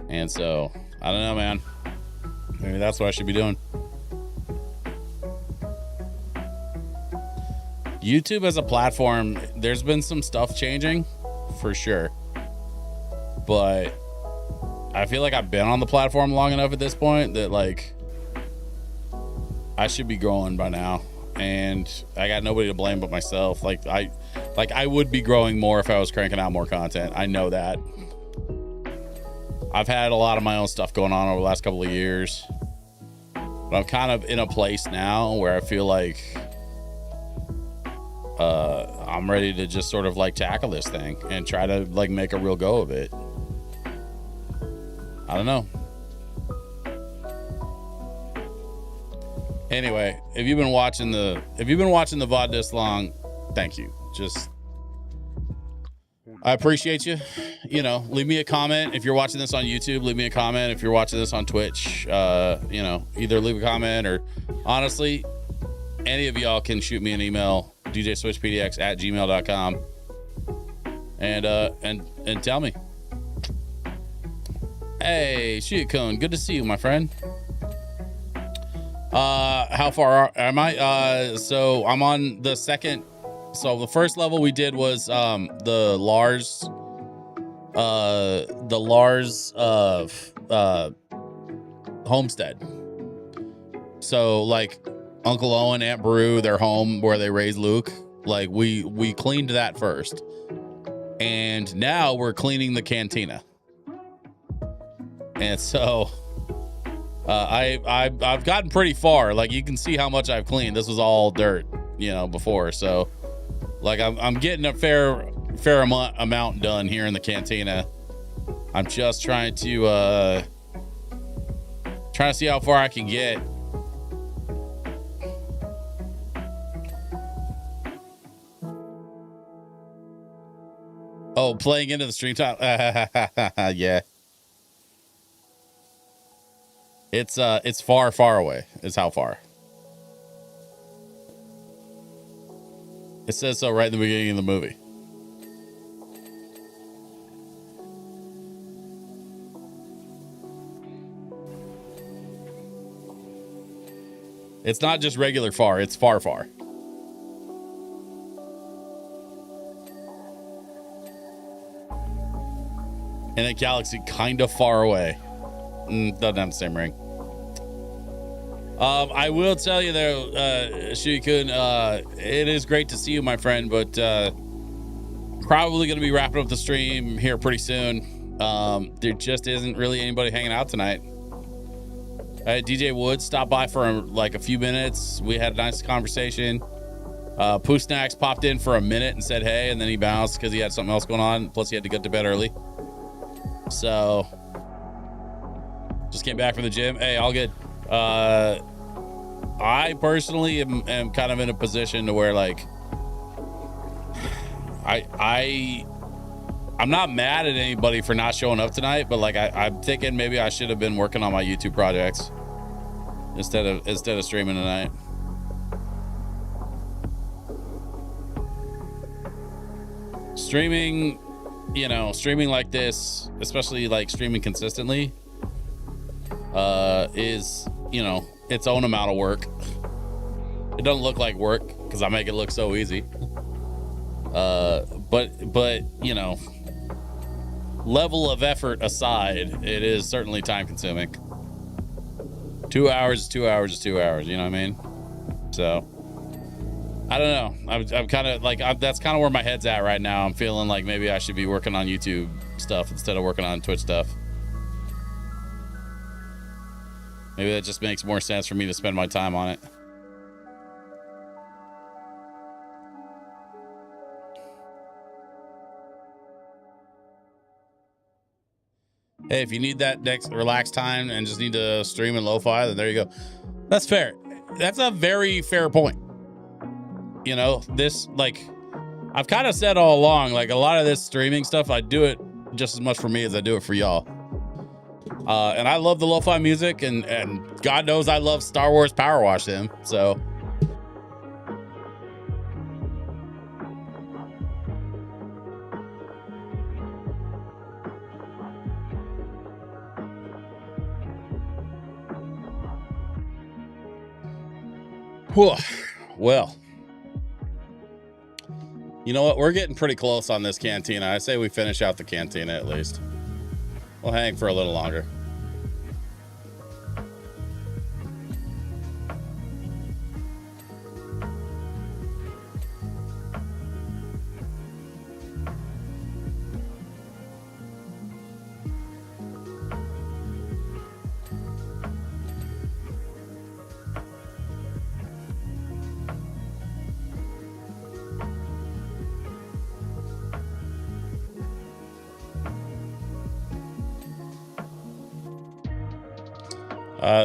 And so, I don't know, man. Maybe that's what I should be doing. YouTube as a platform, there's been some stuff changing, for sure. But I feel like I've been on the platform long enough at this point that, like, I should be growing by now. And I got nobody to blame but myself. Like I would be growing more if I was cranking out more content. I know that. I've had a lot of my own stuff going on over the last couple of years. But I'm kind of in a place now where I feel like I'm ready to just sort of like tackle this thing and try to like make a real go of it. I don't know. Anyway, if you've been watching the VOD this long, thank you. Just, I appreciate you. You know, leave me a comment. If you're watching this on YouTube, leave me a comment. If you're watching this on Twitch, you know, either leave a comment or honestly, any of y'all can shoot me an email, djswitchpdx@gmail.com and tell me. Hey, Shiakun, good to see you, my friend. How far am I? So I'm on the second. So the first level we did was the Lars homestead. So like Uncle Owen, Aunt Beru, their home where they raised Luke, like we cleaned that first. And now we're cleaning the cantina. And so I've gotten pretty far. Like, you can see how much I've cleaned. This was all dirt, you know, before. So like I'm getting a fair amount done here in the cantina. I'm just trying to see how far I can get. Oh, playing into the stream time. Yeah. It's far away. Is how far. It says so right in the beginning of the movie. It's not just regular far, it's far. And a galaxy kind of far away. Doesn't have the same ring. I will tell you though, Shikun, it is great to see you, my friend, but probably going to be wrapping up the stream here pretty soon. There just isn't really anybody hanging out tonight. DJ Woods stopped by for like a few minutes. We had a nice conversation. Pooh Snacks popped in for a minute and said hey, and then he bounced because he had something else going on. Plus, he had to get to bed early. So, just came back from the gym. Hey, all good. I personally am kind of in a position to where, like, I'm not mad at anybody for not showing up tonight, but like I'm thinking maybe I should have been working on my YouTube projects instead of streaming tonight. Streaming, you know, streaming like this, especially like streaming consistently, is, you know, its own amount of work. It doesn't look like work because I make it look so easy. But you know, level of effort aside, it is certainly time consuming. 2 hours is 2 hours is 2 hours, you know what I mean? So I don't know. I'm kind of like, that's kind of where my head's at right now. I'm feeling like maybe I should be working on YouTube stuff instead of working on Twitch stuff. Maybe that just makes more sense for me to spend my time on it. Hey, if you need that next relaxed time and just need to stream in lo-fi, then there you go. That's fair. That's a very fair point. You know, this, like, I've kind of said all along, like, a lot of this streaming stuff, I do it just as much for me as I do it for y'all. And I love the lo-fi music, and God knows I love Star Wars Powerwash Sim, so. Well, you know what? We're getting pretty close on this cantina. I say we finish out the cantina at least. We'll hang for a little longer.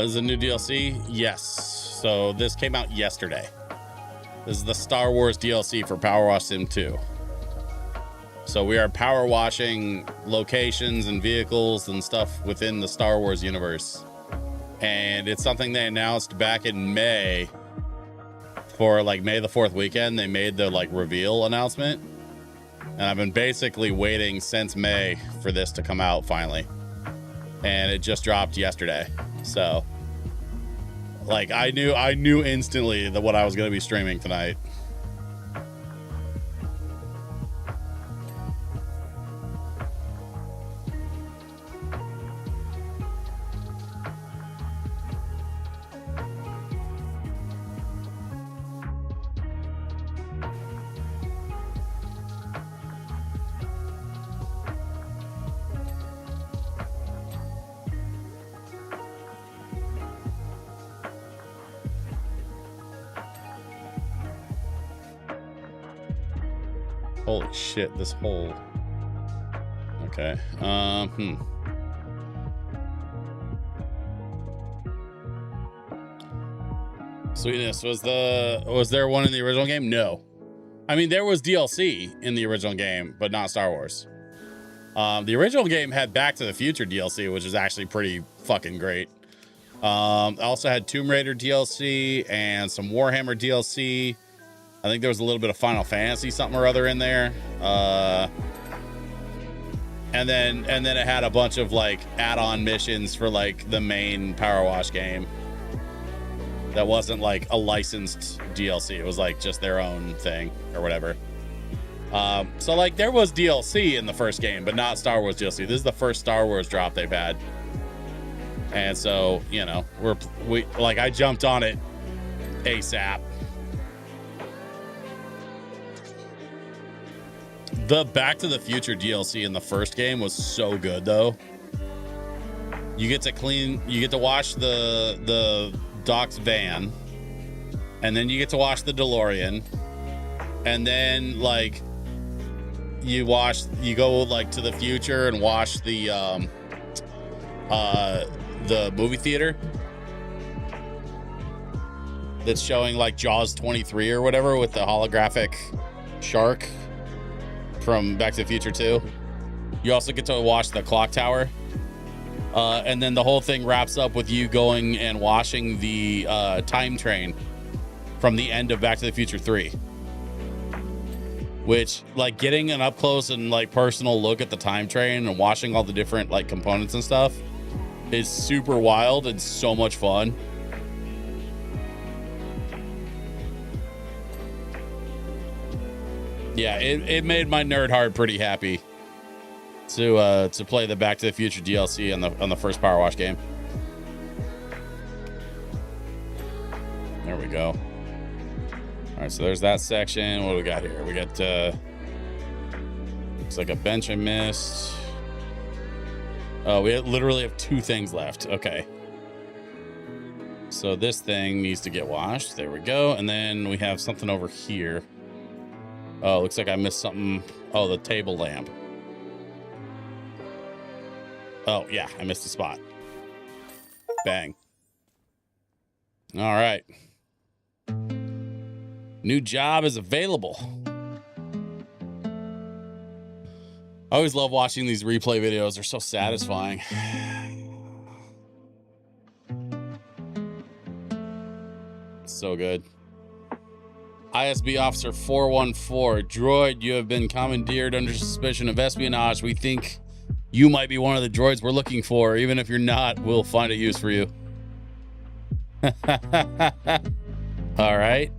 Is a new DLC? Yes. So this came out yesterday. This is the Star Wars DLC for Powerwash Sim 2. So we are power washing locations and vehicles and stuff within the Star Wars universe. And it's something they announced back in May for like May the 4th weekend. They made the like reveal announcement. And I've been basically waiting since May for this to come out finally. And it just dropped yesterday. So like I knew instantly that what I was going to be streaming tonight. Holy shit, this whole... Okay. Sweetness, was there one in the original game? No. I mean, there was DLC in the original game, but not Star Wars. The original game had Back to the Future DLC, which is actually pretty fucking great. I also had Tomb Raider DLC and some Warhammer DLC. I think there was a little bit of Final Fantasy something or other in there. And then it had a bunch of like add-on missions for like the main Powerwash game. That wasn't like a licensed DLC. It was like just their own thing or whatever. So like there was DLC in the first game, but not Star Wars DLC. This is the first Star Wars drop they've had. And so, you know, we like I jumped on it ASAP. The Back to the Future DLC in the first game was so good though. You get to wash the Doc's van, and then you get to wash the DeLorean, and then like you go like to the future and wash the movie theater that's showing like Jaws 23 or whatever with the holographic shark. from Back to the Future 2. You also get to watch the clock tower. And then the whole thing wraps up with you going and washing the time train from the end of Back to the Future 3. Which, like, getting an up close and like personal look at the time train and watching all the different like components and stuff is super wild and so much fun. Yeah, it made my nerd heart pretty happy to play the Back to the Future DLC on the first Powerwash game. There we go. All right, so there's that section. What do we got here? We got looks like a bench I missed. Oh, we literally have 2 things left. Okay. So this thing needs to get washed. There we go. And then we have something over here. Oh, looks like I missed something. Oh, the table lamp. Oh, yeah, I missed a spot. Bang. All right. New job is available. I always love watching these replay videos. They're so satisfying. So good. ISB Officer 414. Droid, you have been commandeered under suspicion of espionage. We think you might be one of the droids we're looking for. Even if you're not, we'll find a use for you. All right.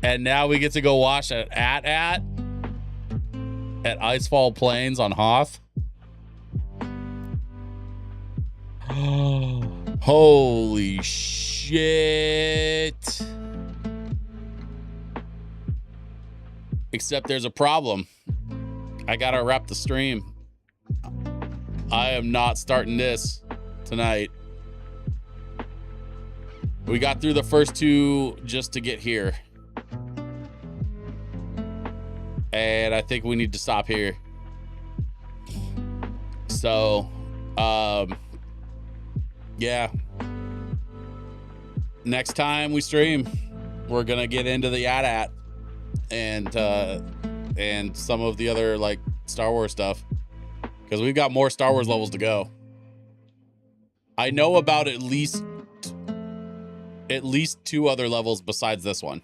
And now we get to go watch at Icefall Plains on Hoth. Holy shit. Except there's a problem. I gotta wrap the stream. I am not starting this tonight. We got through the first 2 just to get here. And I think we need to stop here. So, yeah. Next time we stream, we're gonna get into the AT-AT and some of the other like Star Wars stuff, because we've got more Star Wars levels to go. I know about at least 2 other levels besides this one.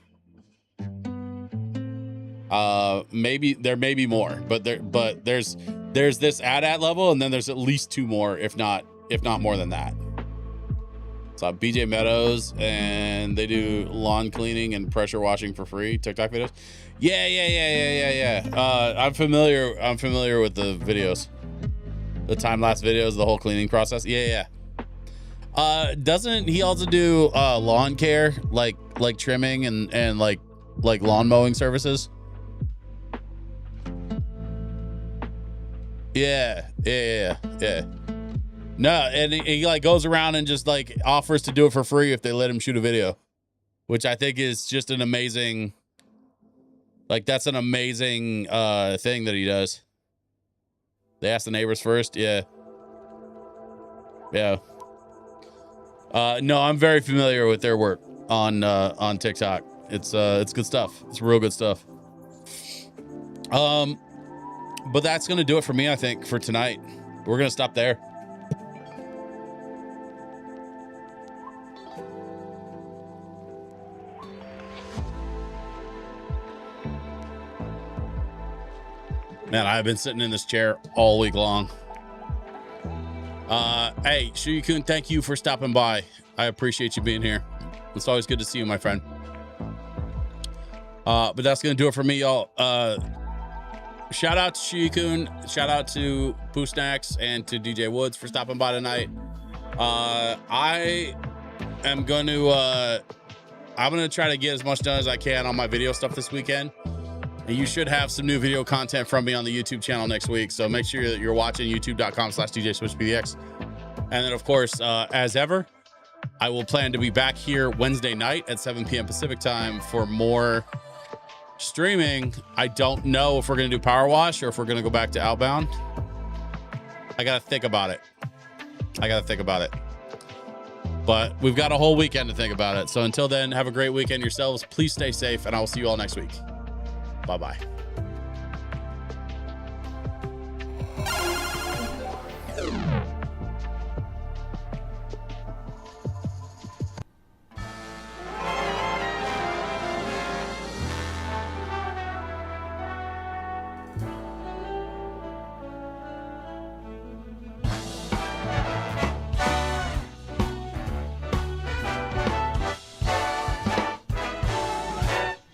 Maybe there may be more, but there's this AT-AT level, and then there's at least 2 more, if not more than that. So BJ Meadows, and they do lawn cleaning and pressure washing for free. TikTok videos. Yeah. I'm familiar with the videos, the time-lapse videos, the whole cleaning process. Yeah. Doesn't he also do lawn care, like trimming and like lawn mowing services? Yeah. No, and he like goes around and just like offers to do it for free if they let him shoot a video, which I think is just an amazing, like, that's an amazing thing that he does. They ask the neighbors first. Yeah. No, I'm very familiar with their work on TikTok. It's good stuff. It's real good stuff. But that's gonna do it for me, I think, for tonight. We're gonna stop there. Man, I've been sitting in this chair all week long. Hey, Shuyukun, thank you for stopping by. I appreciate you being here. It's always good to see you, my friend. But that's going to do it for me, y'all. Shout out to Shuyukun. Shout out to Pooh Snacks and to DJ Woods for stopping by tonight. I'm going to try to get as much done as I can on my video stuff this weekend. And you should have some new video content from me on the YouTube channel next week. So make sure that you're watching youtube.com/DJSwitchPDX. And then, of course, as ever, I will plan to be back here Wednesday night at 7 p.m. Pacific time for more streaming. I don't know if we're going to do Powerwash or if we're going to go back to Outbound. I got to think about it. But we've got a whole weekend to think about it. So until then, have a great weekend yourselves. Please stay safe, and I will see you all next week. Bye-bye.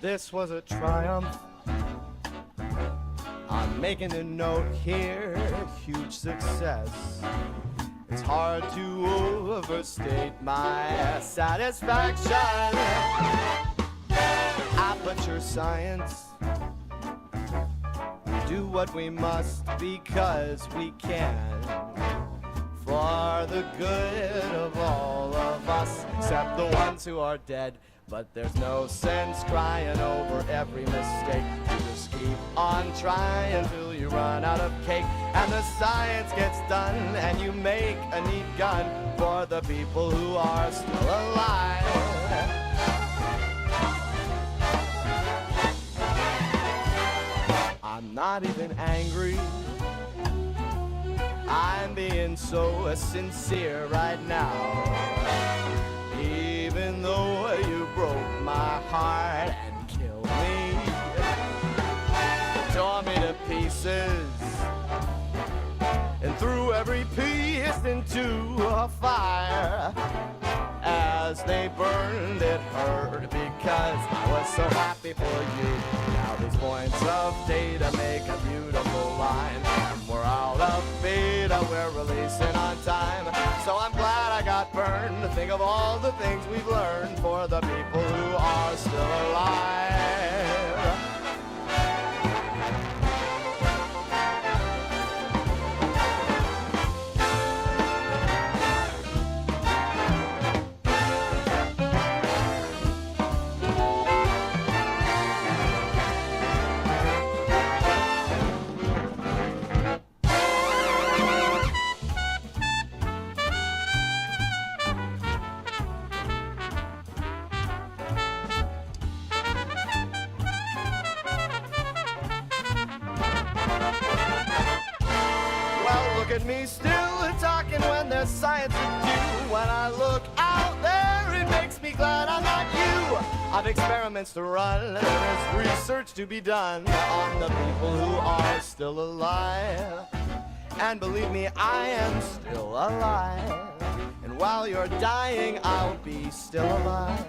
this was a triumph. I'm making a note here, huge success. It's hard to overstate my satisfaction. Aperture science. Do what we must because we can. For the good of all of us, except the ones who are dead. But there's no sense crying over every mistake. You just keep on trying till you run out of cake. And the science gets done and you make a neat gun for the people who are still alive. I'm not even angry. I'm being so sincere right now. Even though you broke my heart and killed me, tore me to pieces, and threw every piece into a fire. As they burned, it hurt because I was so happy for you. Now these points of data make a beautiful line. And we're out of beta, we're releasing on time. So I'm glad I got burned to think of all the things we've learned for the people who are still alive. Look at me still talking when there's science to do. When I look out there, it makes me glad I'm not you. I've experiments to run, there is research to be done on the people who are still alive. And believe me, I am still alive. And while you're dying, I'll be still alive.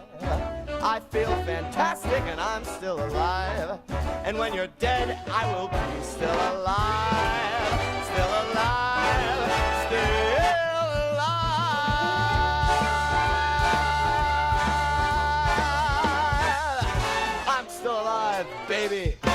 I feel fantastic and I'm still alive. And when you're dead, I will be still alive. Still alive. Still alive. I'm still alive, baby.